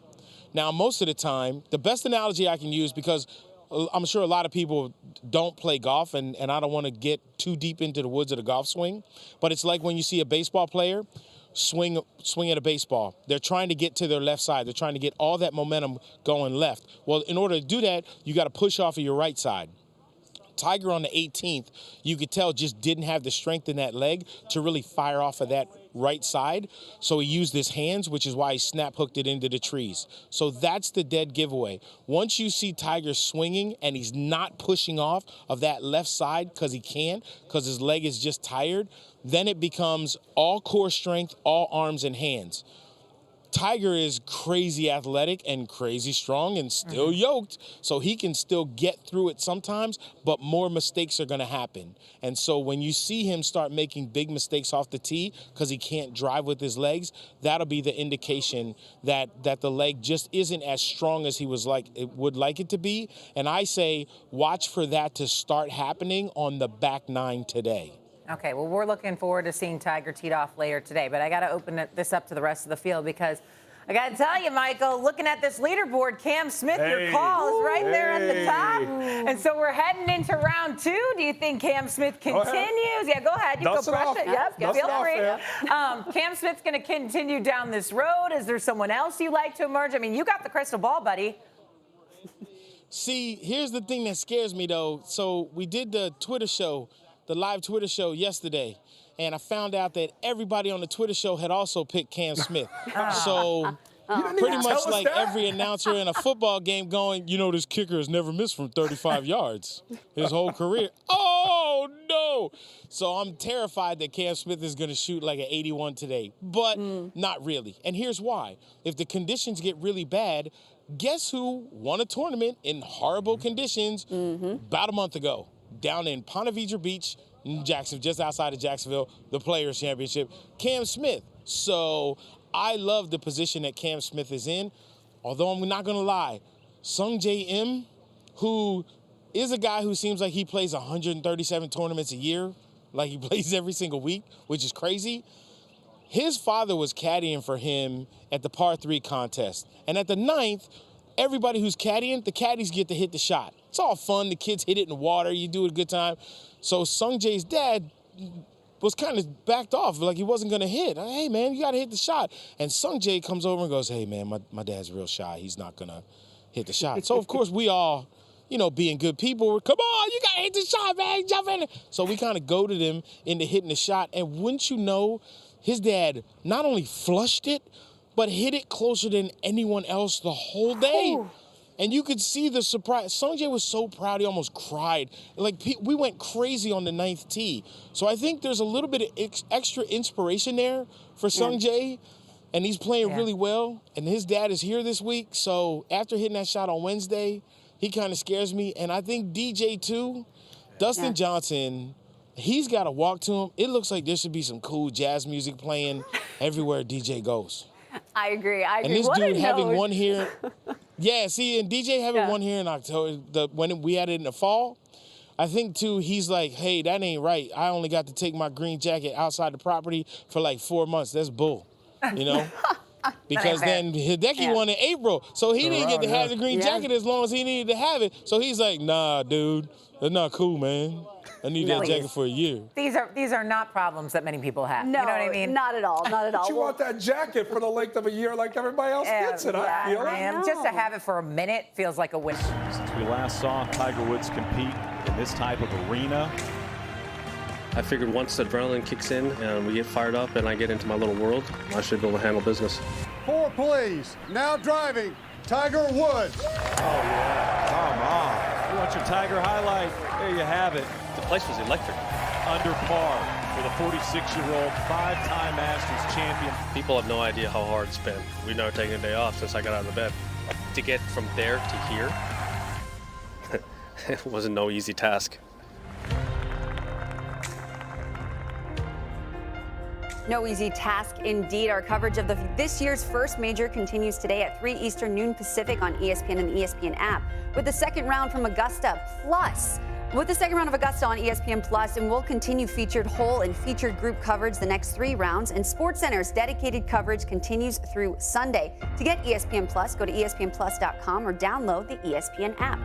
Now, most of the time, the best analogy I can use, because I'm sure a lot of people don't play golf, and I don't want to get too deep into the woods of the golf swing, but it's like when you see a baseball player swing at a baseball. They're trying to get to their left side. They're trying to get all that momentum going left. Well, in order to do that, you got to push off of your right side. Tiger on the 18th, you could tell, just didn't have the strength in that leg to really fire off of that right side. So he used his hands, which is why he snap hooked it into the trees. So that's the dead giveaway. Once you see Tiger swinging and he's not pushing off of that left side because he can't, because his leg is just tired, then it becomes all core strength, all arms and hands. Tiger is crazy athletic and crazy strong and still yoked, so he can still get through it sometimes, but more mistakes are going to happen. And so when you see him start making big mistakes off the tee because he can't drive with his legs, that'll be the indication that the leg just isn't as strong as he would like it to be. And I say watch for that to start happening on the back 9 today. Okay, well, we're looking forward to seeing Tiger teed off later today, but I got to open this up to the rest of the field because I got to tell you, Michael, looking at this leaderboard, Cam Smith, your call is right there at the top. And so we're heading into round 2. Do you think Cam Smith continues? Yeah, go ahead. You go crush it. Yep, feel free. Cam Smith's going to continue down this road. Is there someone else you like to emerge? I mean, you got the crystal ball, buddy. See, here's the thing that scares me, though. So we did the live Twitter show yesterday, and I found out that everybody on the Twitter show had also picked Cam Smith. So pretty much like every announcer in a football game going, this kicker has never missed from 35 yards his whole career. Oh, no. So I'm terrified that Cam Smith is going to shoot like an 81 today, but not really. And here's why. If the conditions get really bad, guess who won a tournament in horrible conditions about a month ago? Down in Ponte Vedra Beach, Jacksonville, just outside of Jacksonville, the Players Championship, Cam Smith. So I love the position that Cam Smith is in, although I'm not going to lie. Sung J M, who is a guy who seems like he plays 137 tournaments a year, like he plays every single week, which is crazy. His father was caddying for him at the par 3 contest. And at the 9th, everybody who's caddying, the caddies get to hit the shot. It's all fun. The kids hit it in the water. You do a good time. So Sung Jae's dad was kind of backed off, like he wasn't going to hit. Hey, man, you got to hit the shot. And Sung Jae comes over and goes, hey, man, my dad's real shy. He's not going to hit the shot. So, of course, we all, being good people, come on, you got to hit the shot, man. Jump in. So we kind of goaded him into hitting the shot. And wouldn't you know, his dad not only flushed it, but hit it closer than anyone else the whole day. And you could see the surprise. Sungjae was so proud, he almost cried. Like, we went crazy on the 9th tee. So I think there's a little bit of extra inspiration there for Sungjae, and he's playing really well. And his dad is here this week, so after hitting that shot on Wednesday, he kind of scares me. And I think DJ, too, Dustin Johnson, he's got to walk to him. It looks like there should be some cool jazz music playing everywhere DJ goes. I agree. And this dude having one here. Yeah, see, and DJ having one here in October, when we had it in the fall, I think, too, he's like, hey, that ain't right. I only got to take my green jacket outside the property for like 4 months. That's bull, you know? Because then Hideki won in April, so he didn't get to have the green jacket as long as he needed to have it. So he's like, nah, dude, that's not cool, man. I need that jacket for a year. These are not problems that many people have. No, you know what I mean? Not at all. Not at all. But you want that jacket for the length of a year like everybody else gets it. I feel it. Just to have it for a minute feels like a win. Since we last saw Tiger Woods compete in this type of arena, I figured once the adrenaline kicks in and we get fired up and I get into my little world, I should be able to handle business. 4, please. Now driving, Tiger Woods. oh yeah, come on. You want your Tiger highlight? There you have it. The place was electric. Under par for the 46-year-old 5-time Masters champion. People have no idea how hard it's been. We've never taken a day off since I got out of bed. To get from there to here, it wasn't no easy task. No easy task indeed. Our coverage of this year's first major continues today at 3 Eastern, noon Pacific on ESPN and the ESPN app with the second round from Augusta Plus. With the second round of Augusta on ESPN Plus, and we'll continue featured hole and featured group coverage the next 3 rounds. And SportsCenter's dedicated coverage continues through Sunday. To get ESPN Plus, go to espnplus.com or download the ESPN app.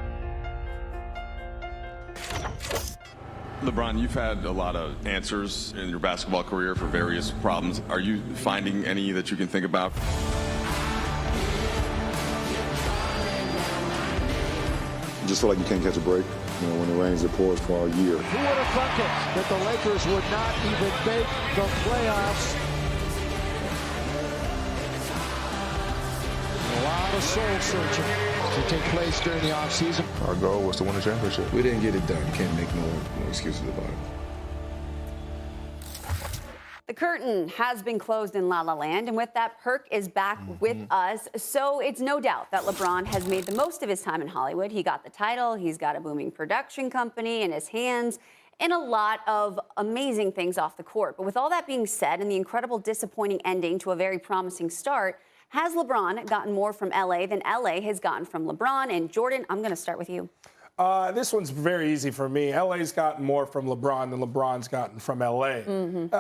LeBron, you've had a lot of answers in your basketball career for various problems. Are you finding any that you can think about? Just feel like you can't catch a break. You know, when it rains, it pours for all year. Who would have thunk it that the Lakers would not even make the playoffs? A lot of soul searching to take place during the offseason. Our goal was to win a championship. We didn't get it done. Can't make no excuses about it. The curtain has been closed in La La Land, and with that, Perk is back with us. So it's no doubt that LeBron has made the most of his time in Hollywood. He got the title, he's got a booming production company in his hands, and a lot of amazing things off the court. But with all that being said, and the incredible disappointing ending to a very promising start, has LeBron gotten more from LA than LA has gotten from LeBron? And Jordan, I'm going to start with you. This one's very easy for me. LA's gotten more from LeBron than LeBron's gotten from LA.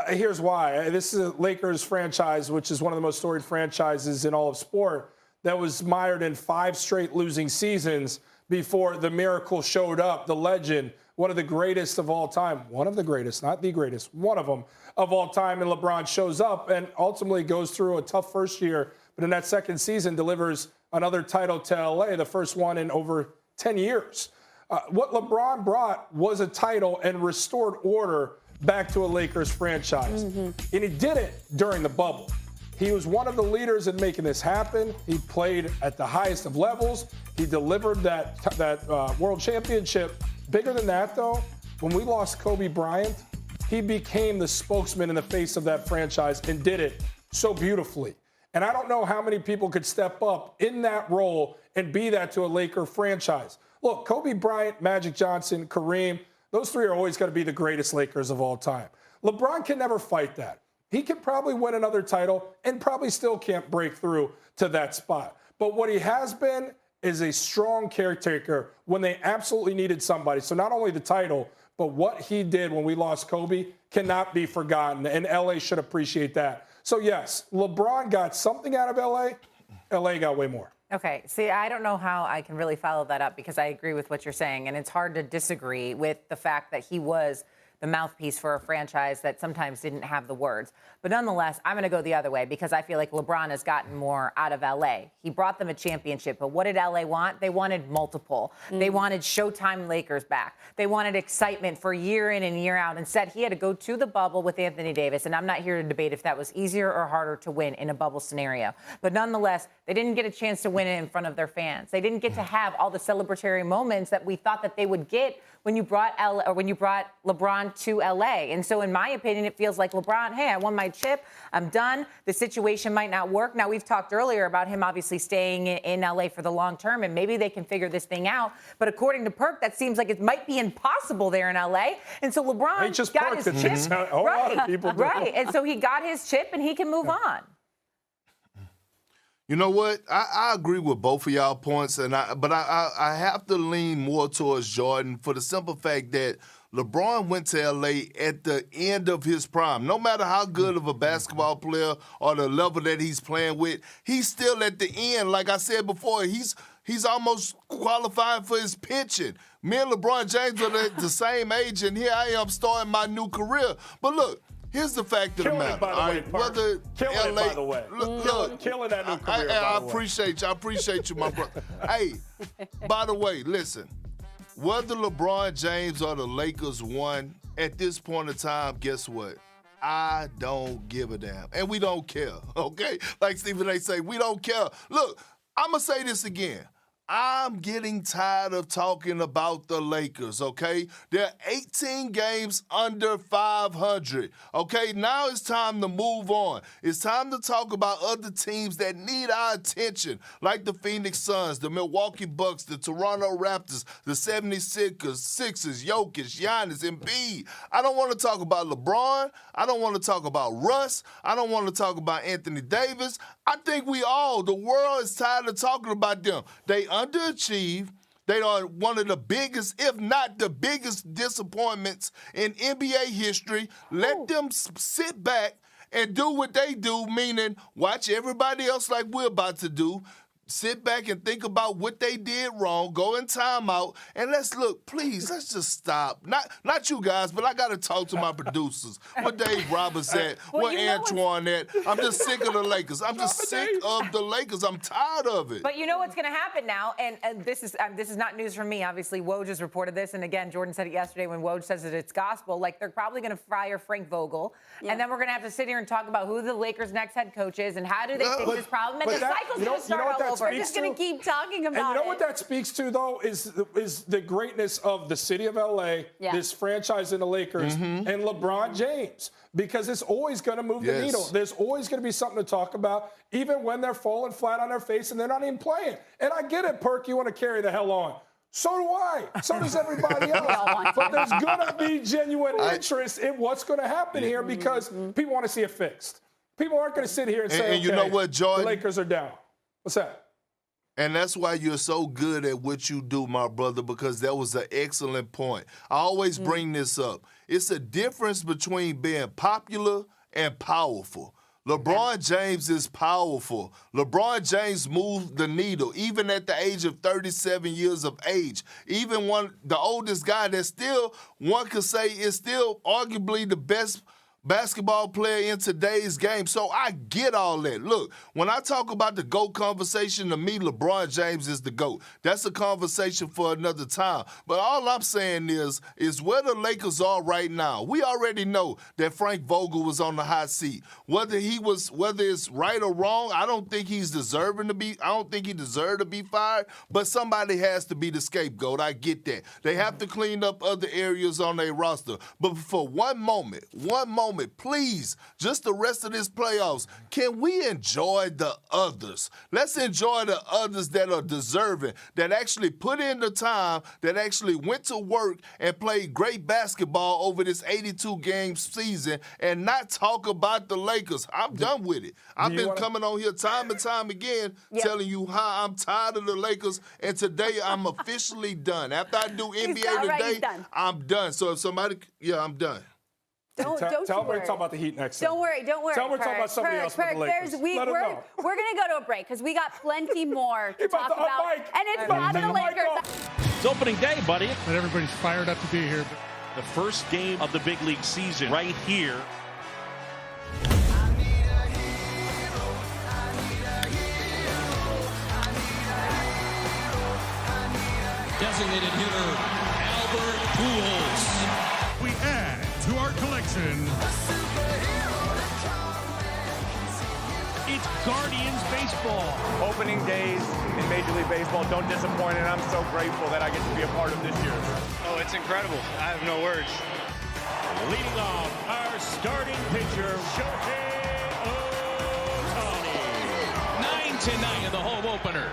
Here's why. This is a Lakers franchise, which is one of the most storied franchises in all of sport, that was mired in 5 straight losing seasons before the miracle showed up. The legend, one of the greatest of all time, one of the greatest, not the greatest, one of them of all time, and LeBron shows up and ultimately goes through a tough first year, but in that second season delivers another title to LA, the first one in over 10 years. What LeBron brought was a title and restored order back to a Lakers franchise. And he did it during the bubble. He was one of the leaders in making this happen. He played at the highest of levels. He delivered that world championship. Bigger than that, though, when we lost Kobe Bryant, he became the spokesman in the face of that franchise and did it so beautifully. And I don't know how many people could step up in that role and be that to a Laker franchise. Look, Kobe Bryant, Magic Johnson, Kareem, those 3 are always going to be the greatest Lakers of all time. LeBron can never fight that. He can probably win another title and probably still can't break through to that spot. But what he has been is a strong caretaker when they absolutely needed somebody. So not only the title, but what he did when we lost Kobe cannot be forgotten, and LA should appreciate that. So yes, LeBron got something out of LA. LA got way more. Okay, see, I don't know how I can really follow that up because I agree with what you're saying, and it's hard to disagree with the fact that he was the mouthpiece for a franchise that sometimes didn't have the words. But nonetheless, I'm going to go the other way because I feel like LeBron has gotten more out of LA. He brought them a championship, but what did LA want? They wanted multiple. They wanted Showtime Lakers back. They wanted excitement for year in and year out. Instead, he had to go to the bubble with Anthony Davis, and I'm not here to debate if that was easier or harder to win in a bubble scenario. But nonetheless, they didn't get a chance to win it in front of their fans. They didn't get to have all the celebratory moments that we thought that they would get when you brought LeBron to LA. And so in my opinion, it feels like LeBron, hey, I won my chip. I'm done. The situation might not work. Now, we've talked earlier about him obviously staying in LA for the long term, and maybe they can figure this thing out. But according to Perk, that seems like it might be impossible there in LA. And so LeBron just got his chip. A whole lot of people do. Right. And so he got his chip and he can move on. You know what? I agree with both of y'all points, but I have to lean more towards Jordan for the simple fact that LeBron went to L.A. at the end of his prime. No matter how good of a basketball player or the level that he's playing with, he's still at the end. Like I said before, he's almost qualifying for his pension. Me and LeBron James are at the same age, and here I am starting my new career. But look, here's the fact of the matter. Killing it, by the way. Look, killing that new career, I appreciate you, my brother. Hey, by the way, listen. Whether LeBron James or the Lakers won, at this point in time, guess what? I don't give a damn. And we don't care, okay? Like Stephen A. say, we don't care. Look, I'm going to say this again. I'm getting tired of talking about the Lakers, okay? They're 18 games under 500, okay? Now it's time to move on. It's time to talk about other teams that need our attention, like the Phoenix Suns, the Milwaukee Bucks, the Toronto Raptors, the 76ers, Sixers, Jokic, Giannis, Embiid. I don't want to talk about LeBron. I don't want to talk about Russ. I don't want to talk about Anthony Davis. I think the world is tired of talking about them. They underachieved. They are one of the biggest, if not the biggest, disappointments in NBA history. Let them sit back and do what they do, meaning watch everybody else like we're about to do. Sit back and think about what they did wrong, go in timeout, and let's just stop. Not you guys, but I got to talk to my producers. Where Dave Roberts at? Where Antoine at? I'm just sick of the Lakers. I'm just sick of the Lakers. I'm tired of it. But you know what's going to happen now, and this is not news from me. Obviously, Woj has reported this, and again, Jordan said it yesterday when Woj says that it's gospel. Like, they're probably going to fire Frank Vogel, and then we're going to have to sit here and talk about who the Lakers' next head coach is and how do they fix this problem, and the cycle's going to start all over. We're just going to keep talking about it. And you know what that speaks to, though, is the greatness of the city of L.A., this franchise in the Lakers, and LeBron James. Because it's always going to move the needle. There's always going to be something to talk about, even when they're falling flat on their face and they're not even playing. And I get it, Perk, you want to carry the hell on. So do I. So does everybody else. But there's going to be genuine interest in what's going to happen here because people want to see it fixed. People aren't going to sit here and say, and you know what, Jordan? The Lakers are down. What's that? And that's why you're so good at what you do, my brother, because that was an excellent point. I always bring this up. It's a difference between being popular and powerful. LeBron James is powerful. LeBron James moved the needle, even at the age of 37 years of age. Even the oldest guy that still, one could say, is still arguably the best basketball player in today's game. So I get all that. Look, when I talk about the GOAT conversation, to me, LeBron James is the GOAT. That's a conversation for another time. But all I'm saying is where the Lakers are right now. We already know that Frank Vogel was on the hot seat. Whether it's right or wrong, I don't think he deserved to be fired, but somebody has to be the scapegoat. I get that. They have to clean up other areas on their roster. But for one moment, please, just the rest of this playoffs, can we enjoy the others? Let's enjoy the others that are deserving, that actually put in the time, that actually went to work and played great basketball over this 82-game season and not talk about the Lakers. I'm done with it. I've been coming on here time and time again telling you how I'm tired of the Lakers, and today I'm officially done. After I do NBA today, I'm done. So if somebody, I'm done. Tell me to talk about the Heat next. Don't worry. Tell me to talk about somebody else with the Lakers. We're going to go to a break because we got plenty more to talk about. And it's Bob and the Lakers. It's opening day, buddy. But everybody's fired up to be here. The first game of the big league season right here. Designated hitter, Albert Pujols. We add to our collection. It's Guardians baseball. Opening days in Major League Baseball don't disappoint, and I'm so grateful that I get to be a part of this year. Oh, it's incredible. I have no words. Leading off, our starting pitcher, Shohei Ohtani. 9-9 in the home opener.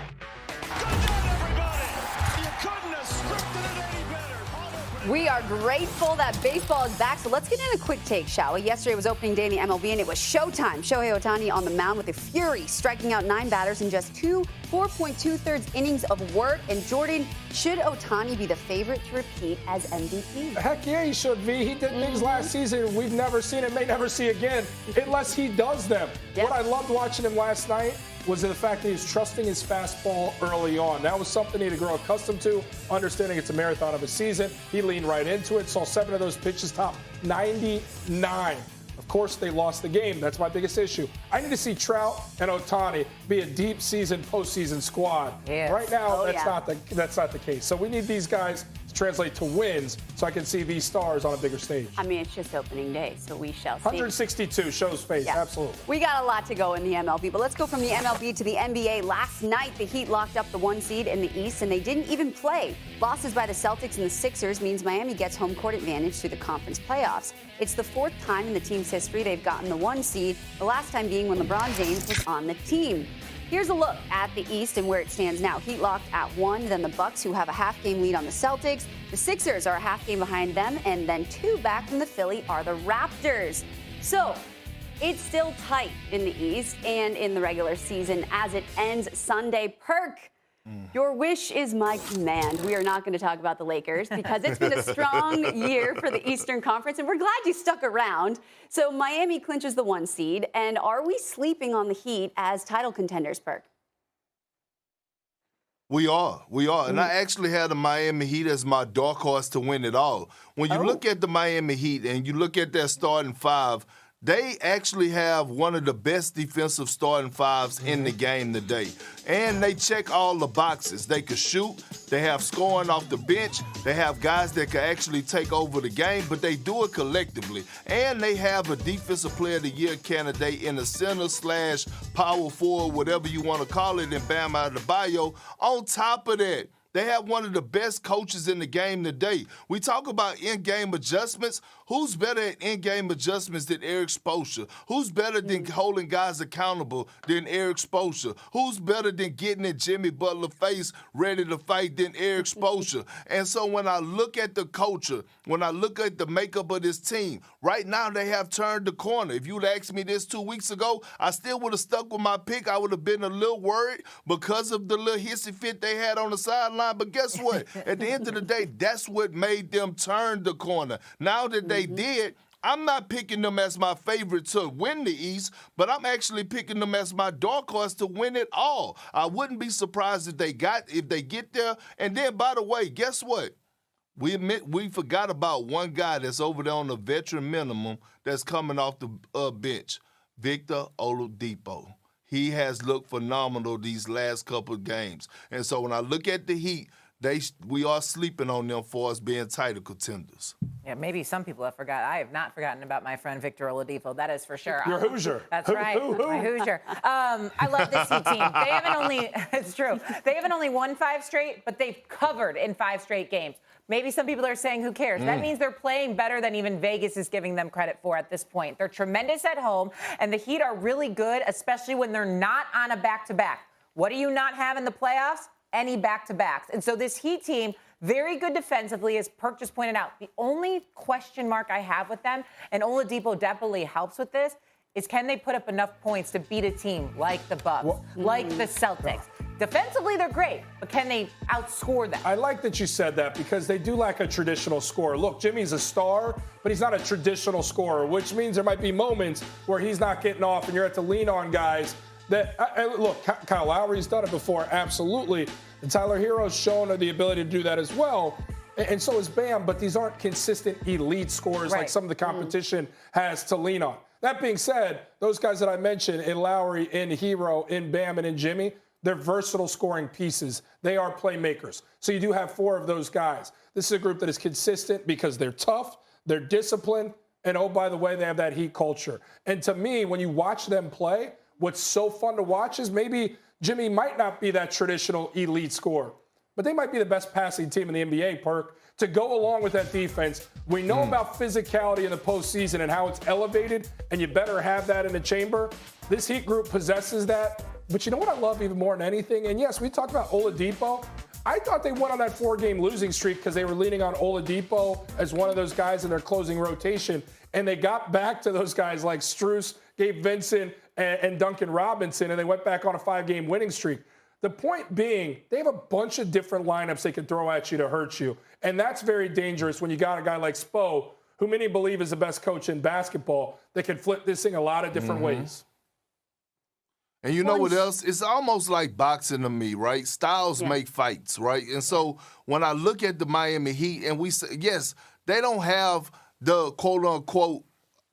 We are grateful that baseball is back, so let's get in a quick take, shall we? Yesterday was opening day in the MLB, and it was showtime. Shohei Ohtani on the mound with a fury, striking out 9 batters in just 4.2 innings of work. And Jordan, should Ohtani be the favorite to repeat as MVP? Heck yeah, he should be. He did things last season we've never seen and may never see again, unless he does them. Yeah. What I loved watching him last night was the fact that he was trusting his fastball early on. That was something he had to grow accustomed to, understanding it's a marathon of a season. He leaned right into it, saw 7 of those pitches top 99. Of course, they lost the game. That's my biggest issue. I need to see Trout and Ohtani be a deep season, postseason squad. Yes. Right now, that's not the case. So we need these guys to translate to wins so I can see these stars on a bigger stage. I mean, it's just opening day, so we shall see. 162 shows face, absolutely. We got a lot to go in the MLB, but let's go from the MLB to the NBA. Last night, the Heat locked up the 1 seed in the East, and they didn't even play. Losses by the Celtics and the Sixers means Miami gets home court advantage through the conference playoffs. It's the 4th time in the team's history they've gotten the 1 seed, the last time being when LeBron James was on the team. Here's a look at the East and where it stands now. Heat locked at 1, then the Bucks, who have a half-game lead on the Celtics. The Sixers are a half game behind them, and then 2 back from the Philly are the Raptors. So it's still tight in the East and in the regular season as it ends Sunday. Perk, your wish is my command. We are not going to talk about the Lakers because it's been a strong year for the Eastern Conference, and we're glad you stuck around. So Miami clinches the 1 seed, and are we sleeping on the Heat as title contenders, Perk? We are. And I actually had the Miami Heat as my dark horse to win it all. When you look at the Miami Heat and you look at their starting 5, they actually have one of the best defensive starting 5s in the game today. And they check all the boxes. They can shoot. They have scoring off the bench. They have guys that can actually take over the game, but they do it collectively. And they have a Defensive Player of the Year candidate in the center/power forward, whatever you want to call it, in Bam Adebayo. On top of that, they have one of the best coaches in the game today. We talk about in-game adjustments. Who's better at in-game adjustments than Eric Spoelstra? Who's better than holding guys accountable than Eric Spoelstra? Who's better than getting in Jimmy Butler's face ready to fight than Eric Spoelstra? And so when I look at the culture, when I look at the makeup of this team, right now they have turned the corner. If you'd asked me this 2 weeks ago, I still would have stuck with my pick. I would have been a little worried because of the little hissy fit they had on the sideline. But guess what? At the end of the day, that's what made them turn the corner. Now that they did, I'm not picking them as my favorite to win the East, but I'm actually picking them as my dark horse to win it all. I wouldn't be surprised if they get there. And then, by the way, guess what? We forgot about one guy that's over there on the veteran minimum that's coming off the bench, Victor Oladipo. He has looked phenomenal these last couple of games. And so when I look at the Heat, we are sleeping on them for us being title contenders. Yeah, maybe some people have forgotten. I have not forgotten about my friend Victor Oladipo. That is for sure. You're Hoosier. That's right. My Hoosier. I love this Heat team. They haven't only, it's true, they haven't only won 5 straight, but they've covered in 5 straight games. Maybe some people are saying, who cares? That means they're playing better than even Vegas is giving them credit for at this point. They're tremendous at home, and the Heat are really good, especially when they're not on a back-to-back. What do you not have in the playoffs? Any back-to-backs. And so this Heat team, very good defensively, as Perk just pointed out. The only question mark I have with them, and Oladipo definitely helps with this, is can they put up enough points to beat a team like the Bucks, like the Celtics? Defensively, they're great, but can they outscore them? I like that you said that because they do lack a traditional scorer. Look, Jimmy's a star, but he's not a traditional scorer, which means there might be moments where he's not getting off and you're at to lean on guys that, look, Kyle Lowry's done it before, absolutely. And Tyler Hero's shown the ability to do that as well. and so is Bam, but these aren't consistent elite scorers like some of the competition has to lean on. That being said, those guys that I mentioned in Lowry, in Hero, in Bam, and in Jimmy, they're versatile scoring pieces. They are playmakers. So you do have 4 of those guys. This is a group that is consistent because they're tough, they're disciplined, and oh, by the way, they have that Heat culture. And to me, when you watch them play, what's so fun to watch is maybe Jimmy might not be that traditional elite scorer, but they might be the best passing team in the NBA, Perk. To go along with that defense, we know about physicality in the postseason and how it's elevated, and you better have that in the chamber. This Heat group possesses that. But you know what I love even more than anything? And yes, we talked about Oladipo. I thought they went on that 4-game losing streak because they were leaning on Oladipo as one of those guys in their closing rotation. And they got back to those guys like Strus, Gabe Vincent, and Duncan Robinson, and they went back on a 5-game winning streak. The point being, they have a bunch of different lineups they can throw at you to hurt you. And that's very dangerous when you got a guy like Spo, who many believe is the best coach in basketball, that can flip this thing a lot of different ways. And you know what else? It's almost like boxing to me, right? Styles make fights, right? And so when I look at the Miami Heat and we say, yes, they don't have the quote-unquote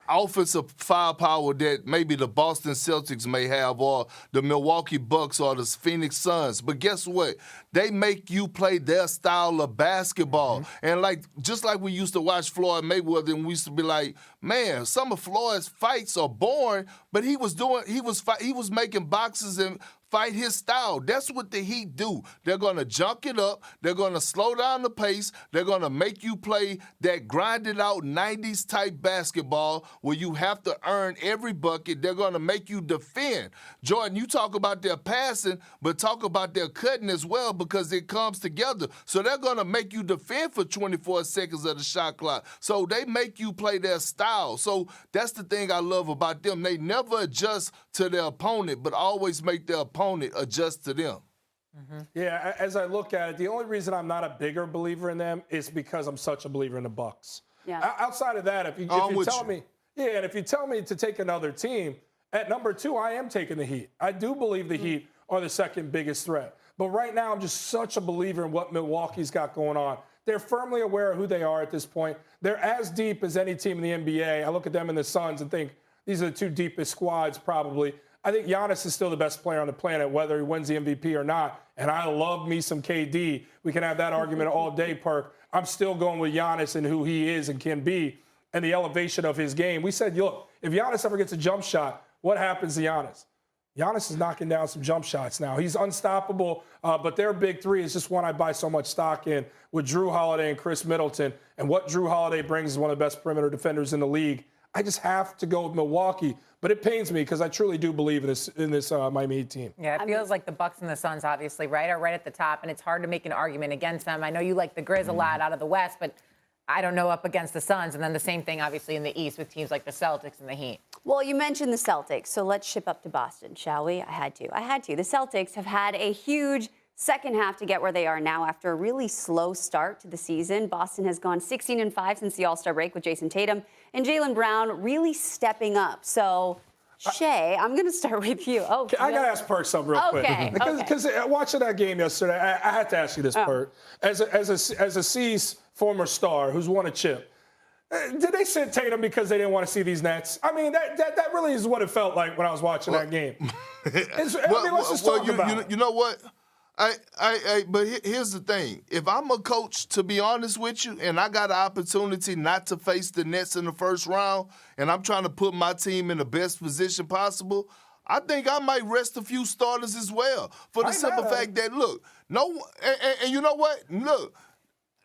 offensive firepower that maybe the Boston Celtics may have or the Milwaukee Bucks or the Phoenix Suns. But guess what? They make you play their style of basketball. And just like we used to watch Floyd Mayweather and we used to be like, man, some of Floyd's fights are boring, but he was making boxes and fight his style. That's what the Heat do. They're going to junk it up. They're going to slow down the pace. They're going to make you play that grinded out 90s type basketball where you have to earn every bucket. They're going to make you defend. Jordan, you talk about their passing, but talk about their cutting as well because it comes together. So they're going to make you defend for 24 seconds of the shot clock. So they make you play their style. So that's the thing I love about them. They never adjust to their opponent, but always make their opponent adjust to them. Yeah, as I look at it, the only reason I'm not a bigger believer in them is because I'm such a believer in the Bucks. Yeah. Outside of that, if you tell me to take another team, at number 2, I am taking the Heat. I do believe the Heat are the second biggest threat. But right now, I'm just such a believer in what Milwaukee's got going on. They're firmly aware of who they are at this point. They're as deep as any team in the NBA. I look at them in the Suns and think these are the 2 deepest squads probably. I think Giannis is still the best player on the planet, whether he wins the MVP or not. And I love me some KD. We can have that argument all day, Perk. I'm still going with Giannis and who he is and can be and the elevation of his game. We said, look, if Giannis ever gets a jump shot, what happens to Giannis? Giannis is knocking down some jump shots now. He's unstoppable, but their big 3 is just one I buy so much stock in with Drew Holiday and Chris Middleton. And what Drew Holiday brings is one of the best perimeter defenders in the league. I just have to go with Milwaukee. But it pains me because I truly do believe in this Miami Heat team. Yeah, it feels like the Bucks and the Suns, obviously, are right at the top, and it's hard to make an argument against them. I know you like the Grizz a lot out of the West, but I don't know up against the Suns. And then the same thing, obviously, in the East with teams like the Celtics and the Heat. Well, you mentioned the Celtics, so let's ship up to Boston, shall we? I had to. The Celtics have had a huge second half to get where they are now after a really slow start to the season. Boston has gone 16-5 since the All-Star break with Jason Tatum and Jaylen Brown really stepping up. So, Shay, I'm going to start with you. Oh, I got to ask Perk something real quick. Because watching that game yesterday, I had to ask you this, Perk. As a C's former star who's won a chip, did they sit Tatum because they didn't want to see these Nets? I mean, that really is what it felt like when I was watching that game. Let's just talk about it. You know what? But here's the thing. If I'm a coach, to be honest with you, and I got an opportunity not to face the Nets in the first round, and I'm trying to put my team in the best position possible, I think I might rest a few starters as well. For the simple fact that, look, and you know what? Look,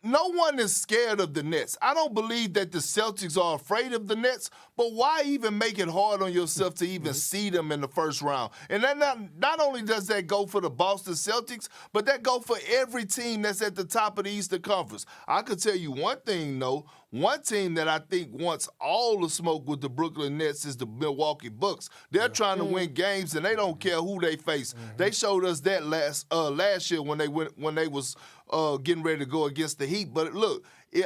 no one is scared of the Nets. I don't believe that the Celtics are afraid of the Nets, but why even make it hard on yourself to even see them in the first round? And then not only does that go for the Boston Celtics, but that go for every team that's at the top of the Eastern Conference. I could tell you one thing, though. One team that I think wants all the smoke with the Brooklyn Nets is the Milwaukee Bucks. They're trying to win games, and they don't care who they face. They showed us that last year when they was getting ready to go against the Heat. But look,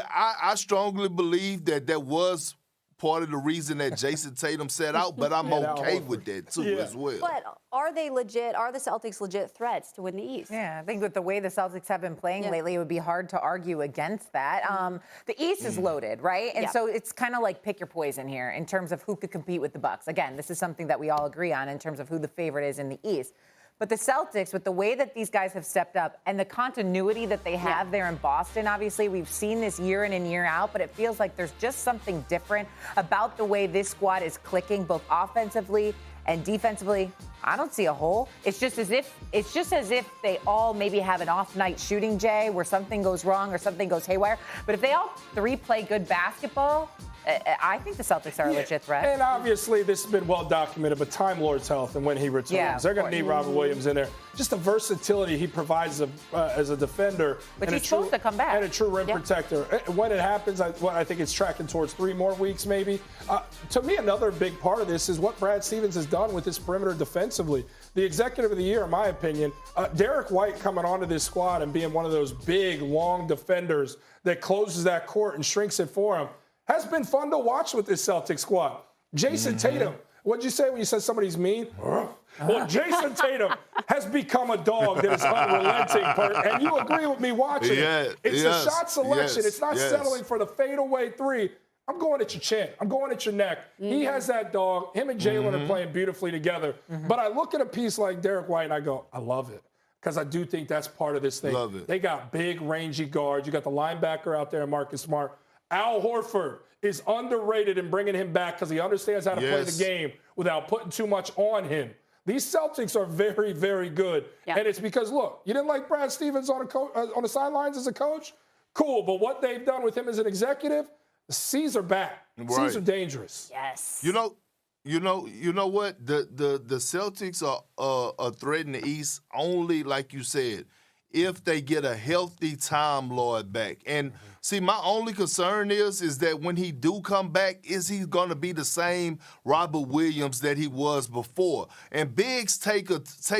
I strongly believe that was part of the reason that Jason Tatum sat out, but I'm okay with that too as well. But are they legit? Are the Celtics legit threats to win the East? Yeah, I think with the way the Celtics have been playing lately, it would be hard to argue against that. The East is loaded, right? And so it's kind of like pick your poison here in terms of who could compete with the Bucks. Again, this is something that we all agree on in terms of who the favorite is in the East. But the Celtics, with the way that these guys have stepped up and the continuity that they have there in Boston, obviously, we've seen this year in and year out, but it feels like there's just something different about the way this squad is clicking, both offensively and defensively. I don't see a hole. It's just as if they all maybe have an off night shooting, Jay, where something goes wrong or something goes haywire. But if they all three play good basketball, I think the Celtics are a legit threat. And obviously, this has been well documented, but Time Lord's health and when he returns, they're going to need Robert Williams in there. Just the versatility he provides as a defender. But he's supposed to come back. And a true rim protector. When it happens, I think it's tracking towards 3 more weeks maybe. To me, another big part of this is what Brad Stevens has done with his perimeter defensively. The executive of the year, in my opinion, Derek White coming onto this squad and being one of those big, long defenders that closes that court and shrinks it for him, has been fun to watch with this Celtics squad. Jason Tatum, what'd you say when you said somebody's mean? Well, Jason Tatum has become a dog that is unrelenting. And you agree with me watching it. It's the shot selection. It's not settling for the fadeaway 3. I'm going at your chin. I'm going at your neck. He has that dog. Him and Jalen are playing beautifully together. But I look at a piece like Derek White and I go, I love it. Because I do think that's part of this thing. Love it. They got big, rangy guards. You got the linebacker out there, Marcus Smart. Al Horford is underrated in bringing him back because he understands how to play the game without putting too much on him. These Celtics are very, very good. And it's because, look, you didn't like Brad Stevens on the sidelines as a coach? Cool, but what they've done with him as an executive, the C's are back. C's are dangerous. Yes. You know what? The Celtics are a threat in the East only, like you said, if they get a healthy Time Lord back. And see, my only concern is that when he do come back, is he going to be the same Robert Williams that he was before? And bigs take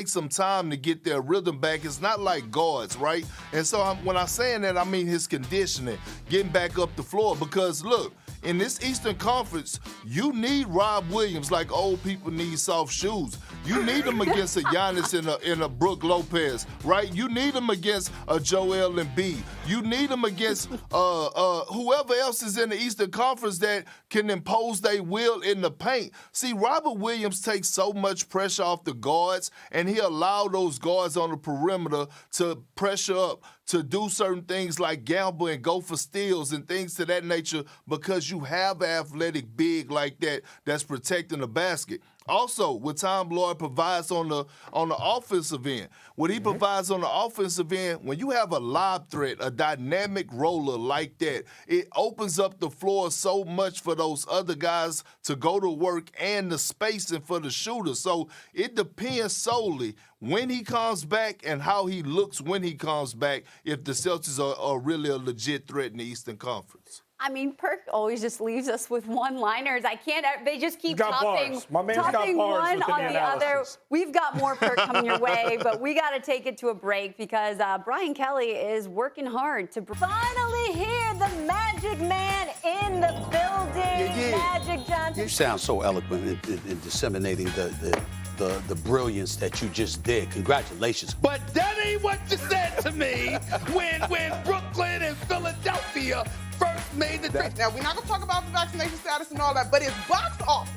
some time to get their rhythm back. It's not like guards, right? And so when I'm saying that, I mean his conditioning, getting back up the floor. Because, look, in this Eastern Conference, you need Rob Williams like old people need soft shoes. You need him against a Giannis and a Brook Lopez, right? You need him against a Joel Embiid. You need him against whoever else is in the Eastern Conference that can impose their will in the paint. See, Robert Williams takes so much pressure off the guards, and he allowed those guards on the perimeter to pressure up, to do certain things like gamble and go for steals and things to that nature because you have an athletic big like that that's protecting the basket. Also, what Tom Lord provides on the offensive end, what he provides on the offensive end, when you have a lob threat, a dynamic roller like that, it opens up the floor so much for those other guys to go to work and the spacing for the shooter. So it depends solely when he comes back and how he looks when he comes back if the Celtics are really a legit threat in the Eastern Conference. I mean, Perk always just leaves us with one-liners. I can't. They just keep topping one on the other. We've got more Perk coming your way, but we got to take it to a break because Brian Kelly is working hard to finally hear the Magic Man in the building. Magic Johnson. You sound so eloquent in disseminating the brilliance that you just did. Congratulations. But that ain't what you said to me when Brooklyn and Philadelphia first made the trade. Now, we're not going to talk about the vaccination status and all that, but it's box office.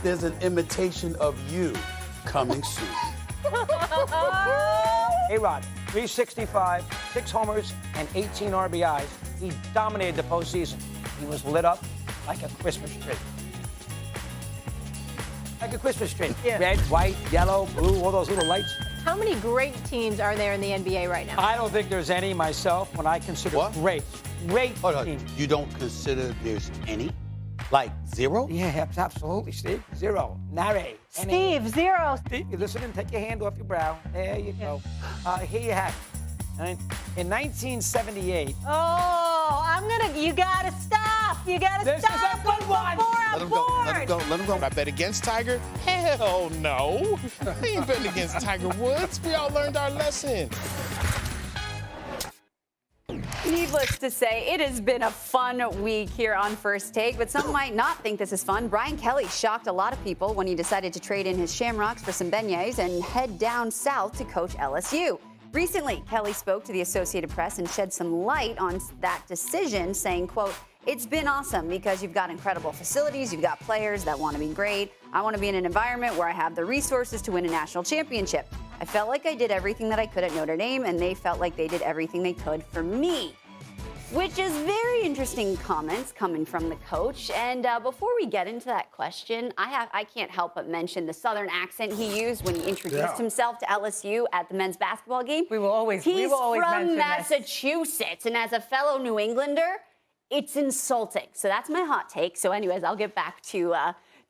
There's an imitation of you coming soon. A-Rod, 365, 6 homers, and 18 RBIs. He dominated the postseason. He was lit up like a Christmas tree. Like a Christmas tree. Yeah. Red, white, yellow, blue, all those little lights. How many great teams are there in the NBA right now? I don't think there's any myself when I consider great teams. You don't consider there's any? Like zero? Yeah, absolutely, Steve. Zero. Nare. Steve, zero. Steve, you listening? Take your hand off your brow. There you go. Here you have it. In 1978. Oh, you gotta stop. You gotta this stop. This is a good one. Let him go. I bet against Tiger? Hell no. I ain't betting against Tiger Woods. We all learned our lesson. Need Needless to say, it has been a fun week here on First Take, but some might not think this is fun. Brian Kelly shocked a lot of people when he decided to trade in his Shamrocks for some beignets and head down south to coach LSU. Recently, Kelly spoke to the Associated Press and shed some light on that decision, saying, quote, "It's been awesome because you've got incredible facilities, you've got players that want to be great. I want to be in an environment where I have the resources to win a national championship. I felt like I did everything that I could at Notre Dame, and they felt like they did everything they could for me." Which is very interesting comments coming from the coach. And before we get into that question, I can't help but mention the Southern accent he used when he introduced himself to LSU at the men's basketball game. He's from Massachusetts, and as a fellow New Englander, it's insulting. So that's my hot take. So anyways, I'll get back to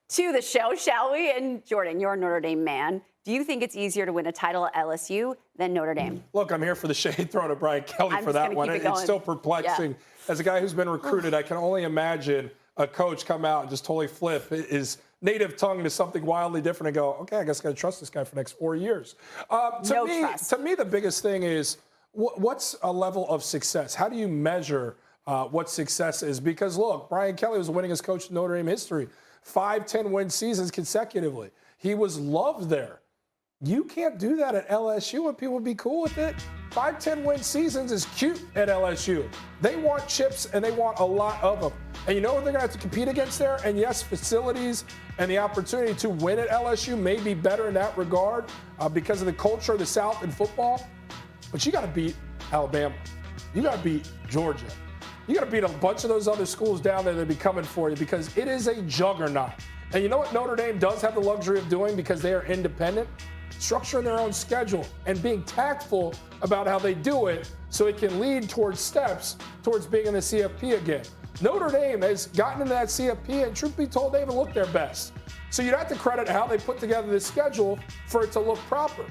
the show, shall we? And Jordan, you're a Notre Dame man. Do you think it's easier to win a title at LSU than Notre Dame? Look, I'm here for the shade thrown at Brian Kelly for that one. It's still perplexing. Yeah. As a guy who's been recruited, I can only imagine a coach come out and just totally flip his native tongue to something wildly different and go, okay, I guess I got to trust this guy for the next 4 years. To me, the biggest thing is what's a level of success? How do you measure what success is? Because, look, Brian Kelly was the winningest coach in Notre Dame history. 5 10-win seasons consecutively. He was loved there. You can't do that at LSU and people would be cool with it. 5 10-win seasons is cute at LSU. They want chips and they want a lot of them. And you know what they're going to have to compete against there? And yes, facilities and the opportunity to win at LSU may be better in that regard because of the culture of the South in football. But you got to beat Alabama. You got to beat Georgia. You got to beat a bunch of those other schools down there that be coming for you because it is a juggernaut. And you know what Notre Dame does have the luxury of doing because they are independent? Structuring their own schedule and being tactful about how they do it so it can lead towards steps towards being in the CFP again. Notre Dame has gotten into that CFP and truth be told, they haven't looked their best. So you'd have to credit how they put together this schedule for it to look proper.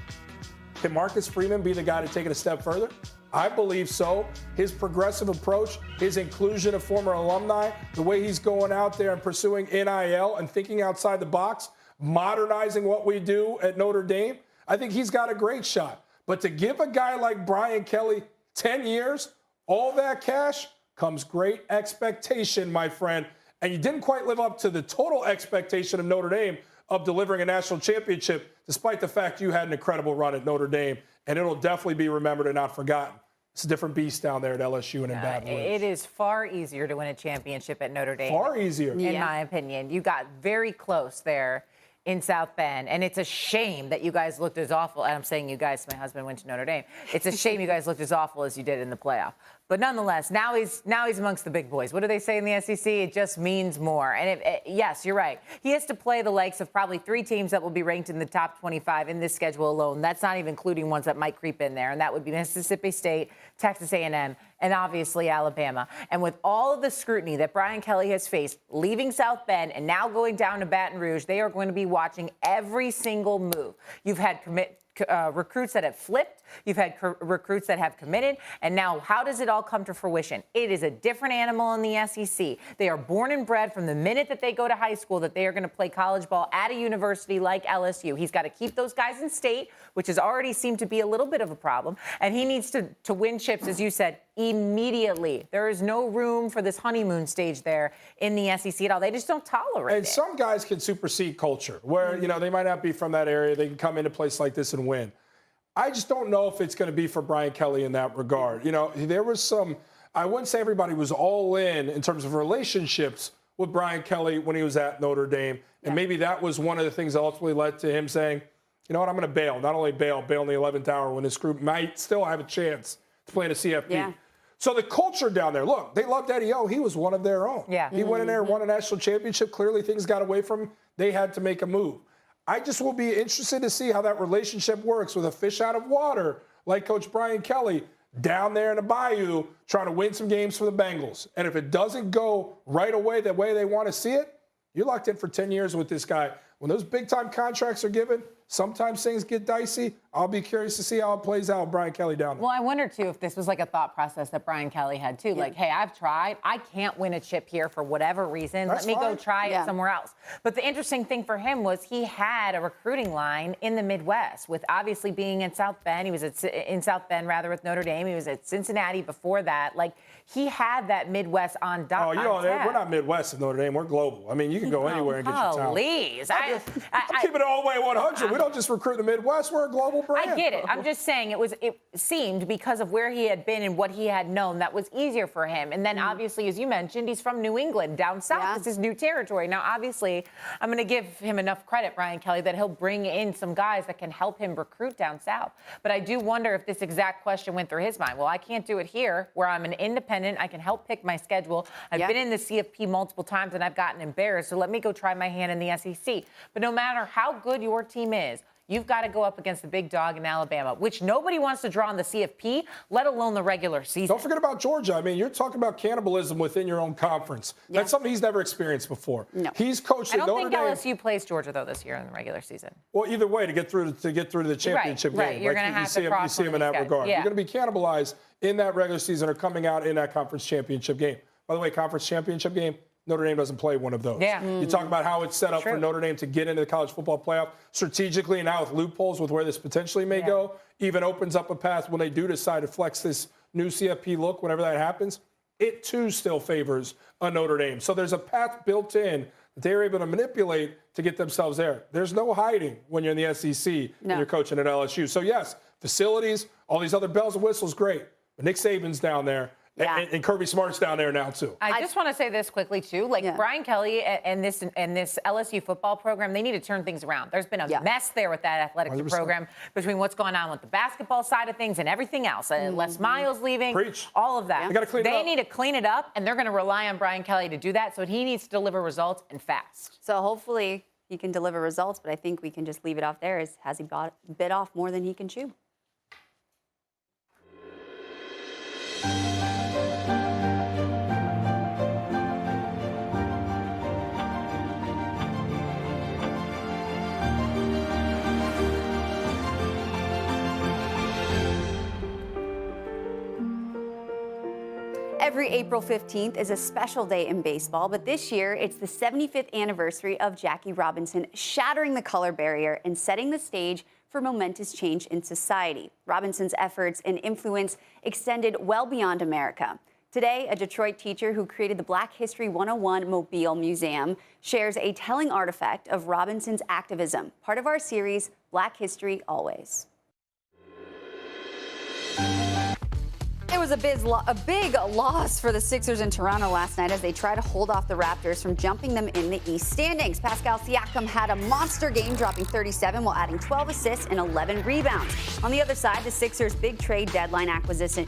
Can Marcus Freeman be the guy to take it a step further? I believe so. His progressive approach, his inclusion of former alumni, the way he's going out there and pursuing NIL and thinking outside the box, modernizing what we do at Notre Dame, I think he's got a great shot. But to give a guy like Brian Kelly 10 years, all that cash, comes great expectation, my friend. And you didn't quite live up to the total expectation of Notre Dame of delivering a national championship, despite the fact you had an incredible run at Notre Dame. And it'll definitely be remembered and not forgotten. It's a different beast down there at LSU and in Baton Rouge. It is far easier to win a championship at Notre Dame. Far easier. In my opinion. You got very close there in South Bend. And it's a shame that you guys looked as awful. And I'm saying you guys, my husband went to Notre Dame. It's a shame you guys looked as awful as you did in the playoff. But nonetheless, now he's amongst the big boys. What do they say in the SEC? It just means more. And yes, you're right. He has to play the likes of probably 3 teams that will be ranked in the top 25 in this schedule alone. That's not even including ones that might creep in there. And that would be Mississippi State, Texas A&M, and obviously Alabama. And with all of the scrutiny that Brian Kelly has faced, leaving South Bend and now going down to Baton Rouge, they are going to be watching every single move. You've had recruits that have flipped. You've had recruits that have committed. And now how does it all come to fruition? It is a different animal in the SEC. They are born and bred from the minute that they go to high school that they are going to play college ball at a university like LSU. He's got to keep those guys in state, which has already seemed to be a little bit of a problem. And he needs to win chips, as you said, immediately. There is no room for this honeymoon stage there in the SEC at all. They just don't tolerate it. And some guys can supersede culture where, you know, they might not be from that area. They can come into a place like this and win. I just don't know if it's going to be for Brian Kelly in that regard. You know, there was some, I wouldn't say everybody was all in terms of relationships with Brian Kelly when he was at Notre Dame. And maybe that was one of the things that ultimately led to him saying, you know what, I'm going to bail. Not only bail in the 11th hour when this group might still have a chance to play in a CFP. Yeah. So the culture down there, look, they loved Eddie O. He was one of their own. Yeah. He went in there and won a national championship. Clearly things got away from him. They had to make a move. I just will be interested to see how that relationship works with a fish out of water like Coach Brian Kelly down there in the bayou trying to win some games for the Bengals. And if it doesn't go right away the way they want to see it, you're locked in for 10 years with this guy. when those big-time contracts are given, sometimes things get dicey. I'll be curious to see how it plays out with Brian Kelly down there. Well, I wonder, too, if this was like a thought process that Brian Kelly had, too. Yeah. Like, hey, I've tried. I can't win a chip here for whatever reason. That's Let me fine. go try it somewhere else. But the interesting thing for him was he had a recruiting line in the Midwest with obviously being in South Bend. He was in South Bend, rather, with Notre Dame. He was at Cincinnati before that. Like, he had that Midwest on Oh, we're not Midwest at Notre Dame. We're global. I mean, you can go anywhere and get your talent. Please. I'm keeping it all the way 100. We don't just recruit the Midwest. We're a global brand. I get it. I'm just saying it seemed because of where he had been and what he had known that was easier for him. And then obviously, as you mentioned, he's from New England. Down south, this is new territory. Now, obviously, I'm going to give him enough credit, Brian Kelly, that he'll bring in some guys that can help him recruit down south. But I do wonder if this exact question went through his mind. Well, I can't do it here where I'm an independent. I can help pick my schedule. I've been in the CFP multiple times and I've gotten embarrassed. So let me go try my hand in the SEC. But no matter how good your team is, you've got to go up against the big dog in Alabama, which nobody wants to draw in the CFP, let alone the regular season. Don't forget about Georgia. I mean, you're talking about cannibalism within your own conference. Yeah. That's something he's never experienced before. No. He's coached at Notre Dame. I don't think LSU plays Georgia, though, this year in the regular season. Well, either way, to get through to the championship game. Right. You're going to have to cross. You see him in that regard. Yeah. You're going to be cannibalized in that regular season or coming out in that conference championship game. By the way, conference championship game, Notre Dame doesn't play one of those. Yeah. You talk about how it's set up for Notre Dame to get into the college football playoff strategically, and now with loopholes with where this potentially may go, even opens up a path when they do decide to flex this new CFP look, whenever that happens. It, too, still favors a Notre Dame. So there's a path built in that they're able to manipulate to get themselves there. There's no hiding when you're in the SEC and you're coaching at LSU. So, yes, facilities, all these other bells and whistles, great. But Nick Saban's down there. Yeah. And Kirby Smart's down there now, too. I just want to say this quickly, too. Like, Brian Kelly and this LSU football program, they need to turn things around. There's been a mess there with that athletic 100%. Program between what's going on with the basketball side of things and everything else. Les Miles leaving, all of that. They need to clean it up, and they're going to rely on Brian Kelly to do that. So he needs to deliver results and fast. So hopefully he can deliver results, but I think we can just leave it off there. Has he bit off more than he can chew? Every April 15th is a special day in baseball, but this year it's the 75th anniversary of Jackie Robinson shattering the color barrier and setting the stage for momentous change in society. Robinson's efforts and influence extended well beyond America. Today, a Detroit teacher who created the Black History 101 Mobile Museum shares a telling artifact of Robinson's activism, part of our series, Black History Always. It was a big loss for the Sixers in Toronto last night as they try to hold off the Raptors from jumping them in the East standings. Pascal Siakam had a monster game, dropping 37 while adding 12 assists and 11 rebounds. On the other side, the Sixers' big trade deadline acquisition,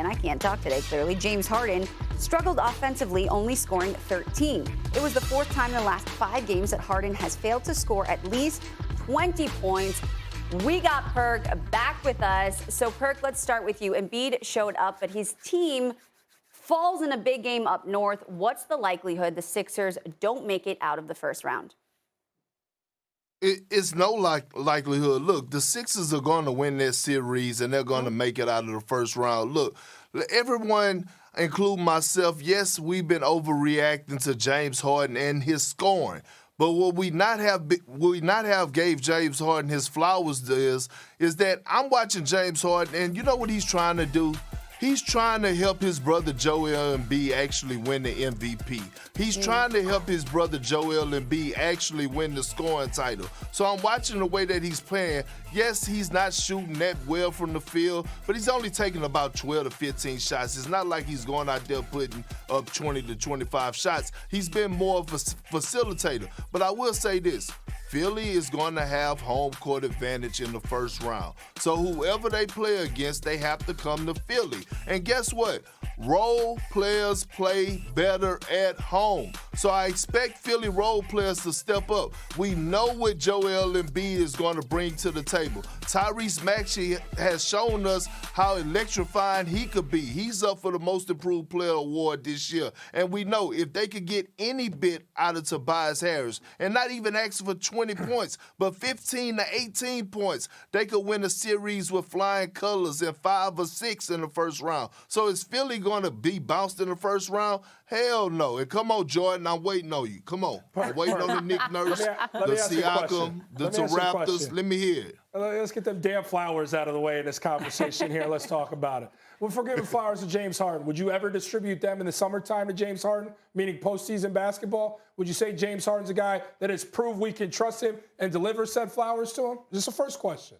I can't talk today clearly, James Harden, struggled offensively, only scoring 13. It was the fourth time in the last 5 games that Harden has failed to score at least 20 points. We got Perk back with us. So, Perk, let's start with you. Embiid showed up, but his team falls in a big game up north. What's the likelihood the Sixers don't make it out of the first round? It's no likelihood. Look, the Sixers are going to win this series, and they're going to make it out of the first round. Look, everyone, including myself, yes, we've been overreacting to James Harden and his scoring. But what we not have gave James Harden his flowers is that I'm watching James Harden, and you know what he's trying to do? He's trying to help his brother Joel Embiid actually win the MVP. He's trying to help his brother Joel Embiid actually win the scoring title. So I'm watching the way that he's playing. Yes, he's not shooting that well from the field, but he's only taking about 12 to 15 shots. It's not like he's going out there putting up 20 to 25 shots. He's been more of a facilitator. But I will say this. Philly is going to have home court advantage in the first round. So whoever they play against, they have to come to Philly. And guess what? Role players play better at home. So I expect Philly role players to step up. We know what Joel Embiid is going to bring to the table. Tyrese Maxey has shown us how electrifying he could be. He's up for the Most Improved Player award this year. And we know if they could get any bit out of Tobias Harris, and not even asking for 20 points, but 15 to 18 points, they could win a series with flying colors and 5 or 6 in the first round. So is Philly going to be bounced in the first round? Hell no. And come on, Jordan, I'm waiting on you. Come on. I'm waiting on the Nick Nurse, the Siakam, the Raptors. Let me hear it. Let's get them damn Flowers out of the way in this conversation here. Let's talk about it. Well, if we're giving flowers to James Harden, would you ever distribute them in the summertime to James Harden, meaning postseason basketball? Would you say James Harden's a guy that has proved we can trust him and deliver said flowers to him? This is the first question.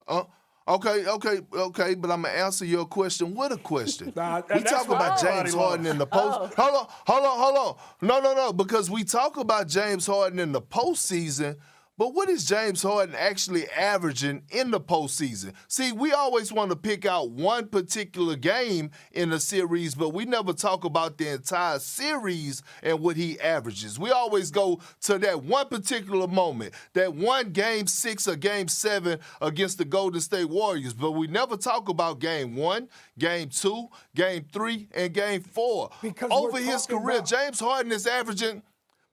Okay, but I'm going to answer your question with a question. We talk about James Harden in the post. Hold on. No, because we talk about James Harden in the postseason, but what is James Harden actually averaging in the postseason? See, we always want to pick out one particular game in a series, but we never talk about the entire series and what he averages. We always go to that one particular moment, that one Game 6 or Game 7 against the Golden State Warriors, but we never talk about Game 1, Game 2, Game 3, and Game 4. Because over his career, James Harden is averaging...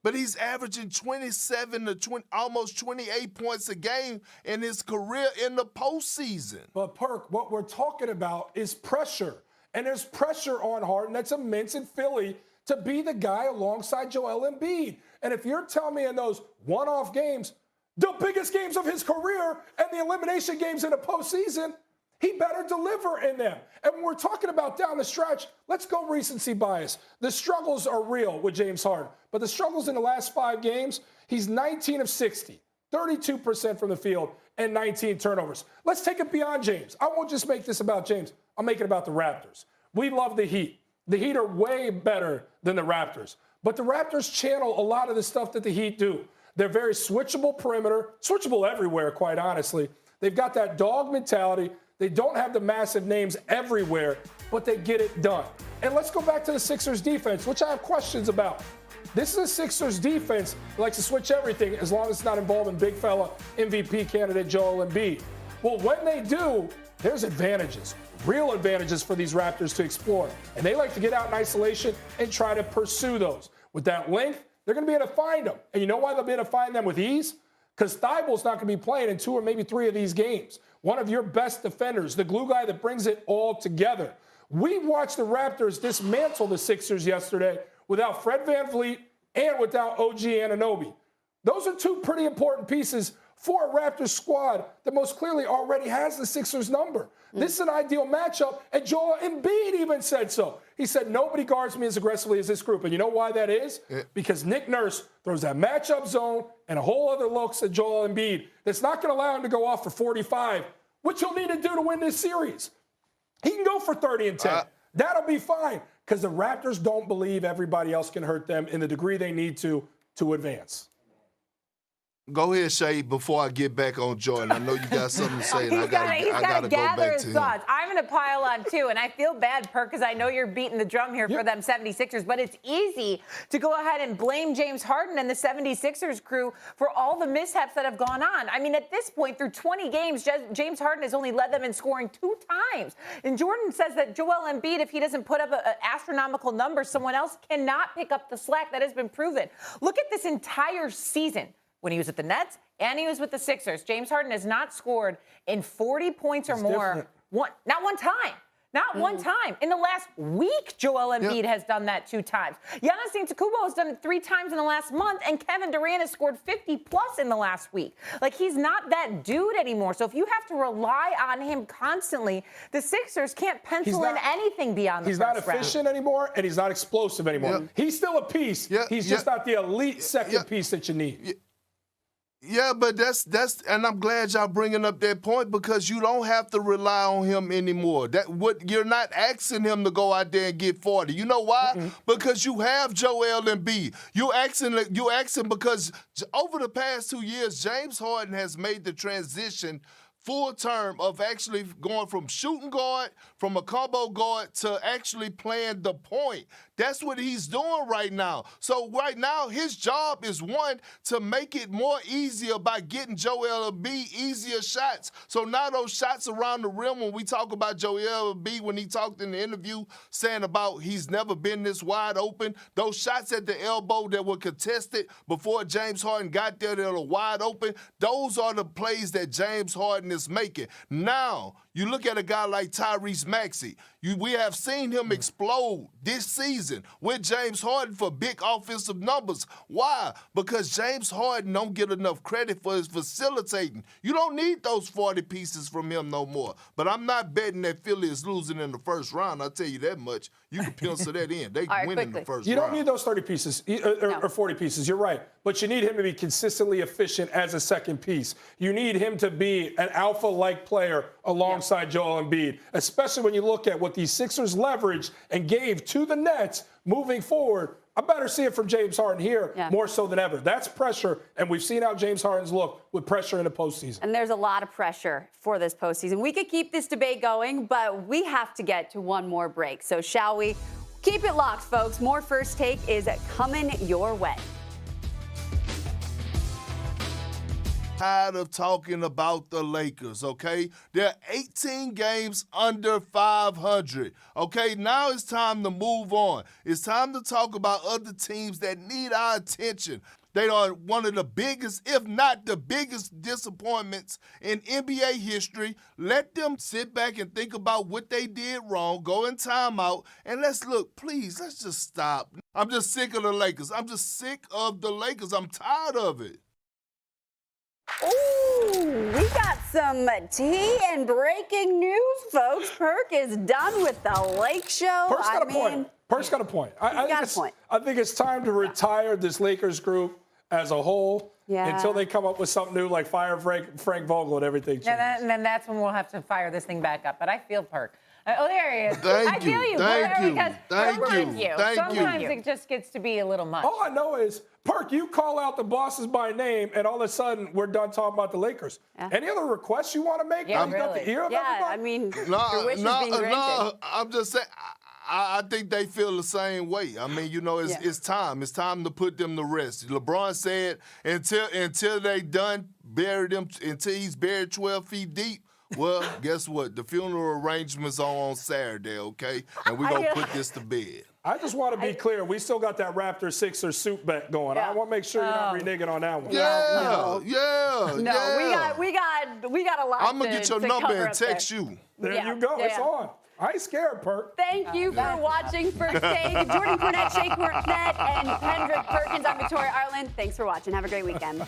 But he's averaging 27 to 20, almost 28 points a game in his career in the postseason. But, Perk, what we're talking about is pressure. And there's pressure on Harden that's immense in Philly to be the guy alongside Joel Embiid. And if you're telling me in those one-off games, the biggest games of his career and the elimination games in the postseason, he better deliver in them. And when we're talking about down the stretch, let's go recency bias. The struggles are real with James Harden, but the struggles in the last 5 games, he's 19 of 60, 32% from the field, and 19 turnovers. Let's take it beyond James. I won't just make this about James. I'll make it about the Raptors. We love the Heat. The Heat are way better than the Raptors, but the Raptors channel a lot of the stuff that the Heat do. They're very switchable perimeter, switchable everywhere, quite honestly. They've got that dog mentality. They don't have the massive names everywhere, but they get it done. And let's go back to the Sixers defense, which I have questions about. This is a Sixers defense that likes to switch everything as long as it's not involving big fella MVP candidate Joel Embiid. Well, when they do, there's advantages, real advantages for these Raptors to explore. And they like to get out in isolation and try to pursue those. With that length, they're going to be able to find them. And you know why they'll be able to find them with ease? Because Thibauld's not going to be playing in 2 or maybe 3 of these games. One of your best defenders, the glue guy that brings it all together. We watched the Raptors dismantle the Sixers yesterday without Fred VanVleet and without OG Anunoby. Those are 2 pretty important pieces for a Raptors squad that most clearly already has the Sixers number. This is an ideal matchup, and Joel Embiid even said so. He said, nobody guards me as aggressively as this group. And you know why that is? Because Nick Nurse throws that matchup zone and a whole other looks at Joel Embiid that's not going to allow him to go off for 45, which he'll need to do to win this series. He can go for 30 and 10. That'll be fine, because the Raptors don't believe everybody else can hurt them in the degree they need to advance. Go ahead, Shay, before I get back on Jordan. I know you got something to say, and I got to go gather back his to thoughts. I'm going to pile on, too, and I feel bad, Perk, because I know you're beating the drum here for them 76ers, but it's easy to go ahead and blame James Harden and the 76ers crew for all the mishaps that have gone on. I mean, at this point, through 20 games, James Harden has only led them in scoring 2 times. And Jordan says that Joel Embiid, if he doesn't put up an astronomical number, someone else cannot pick up the slack. That has been proven. Look at this entire season. When he was at the Nets and he was with the Sixers, James Harden has not scored in 40 points or more. Not one time. Not one time. In the last week, Joel Embiid has done that 2 times. Giannis Antetokounmpo has done it 3 times in the last month, and Kevin Durant has scored 50-plus in the last week. Like, he's not that dude anymore. So if you have to rely on him constantly, the Sixers can't pencil in anything beyond the first round. He's not efficient anymore, and he's not explosive anymore. He's still a piece. He's just not the elite second piece that you need. Yeah, but that's and I'm glad y'all bringing up that point because you don't have to rely on him anymore. You're not asking him to go out there and get 40. You know why? Mm-hmm. Because you have Joel Embiid. You asking because over the past 2 years, James Harden has made the transition full term of actually going from shooting guard, from a combo guard to actually playing the point. That's what he's doing right now. So right now, his job is, one, to make it more easier by getting Joel Embiid easier shots. So now those shots around the rim, when we talk about Joel Embiid, when he talked in the interview saying about he's never been this wide open, those shots at the elbow that were contested before James Harden got there that were wide open, those are the plays that James Harden is making. Now, you look at a guy like Tyrese Maxey. We have seen him explode this season with James Harden for big offensive numbers. Why? Because James Harden don't get enough credit for his facilitating. You don't need those 40 pieces from him no more. But I'm not betting that Philly is losing in the first round. I'll tell you that much. You can pencil that in. They win in the first round. You don't need those 30 pieces or 40 pieces. You're right. But you need him to be consistently efficient as a second piece. You need him to be an alpha-like player alongside Joel Embiid, especially when you look at what these Sixers leveraged and gave to the Nets moving forward. I better see it from James Harden here more so than ever. That's pressure, and we've seen how James Harden's look with pressure in the postseason. And there's a lot of pressure for this postseason. We could keep this debate going, but we have to get to one more break. So shall we? Keep it locked, folks. More First Take is coming your way. Tired of talking about the Lakers, okay? They're 18 games under 500, okay? Now it's time to move on. It's time to talk about other teams that need our attention. They are one of the biggest, if not the biggest, disappointments in NBA history. Let them sit back and think about what they did wrong, go in timeout, and let's just stop. I'm just sick of the Lakers. I'm tired of it. Ooh, we got some tea and breaking news, folks. Perk is done with the Lake Show. Perk's got a point. Perk's got a point. I think it's time to retire this Lakers group as a whole until they come up with something new, like fire Frank Vogel and everything changes. And then that's when we'll have to fire this thing back up. But I feel Perk. Oh, there he is. Thank you. Sometimes it just gets to be a little much. All I know is, Perk, you call out the bosses by name, and all of a sudden, we're done talking about the Lakers. Yeah. Any other requests you want to make? Yeah, I've got the ear of everybody? I mean, your wish is being granted. No, I'm just saying, I think they feel the same way. I mean, it's time. It's time to put them to rest. LeBron said until they done bury them, until he's buried 12 feet deep. Well, guess what? The funeral arrangements are on Saturday, okay? And we're going to put this to bed. I just want to be clear. We still got that Raptor Sixers suit bet going. I want to make sure you're not reneging on that one. No, we got a lot. I'm going to get your number and text you. There you go. It's on. I ain't scared, Perk. Thank you for watching First Take. Jordan Cornette, Shea Cornette, and Kendrick Perkins. I'm Victoria Arlen. Thanks for watching. Have a great weekend.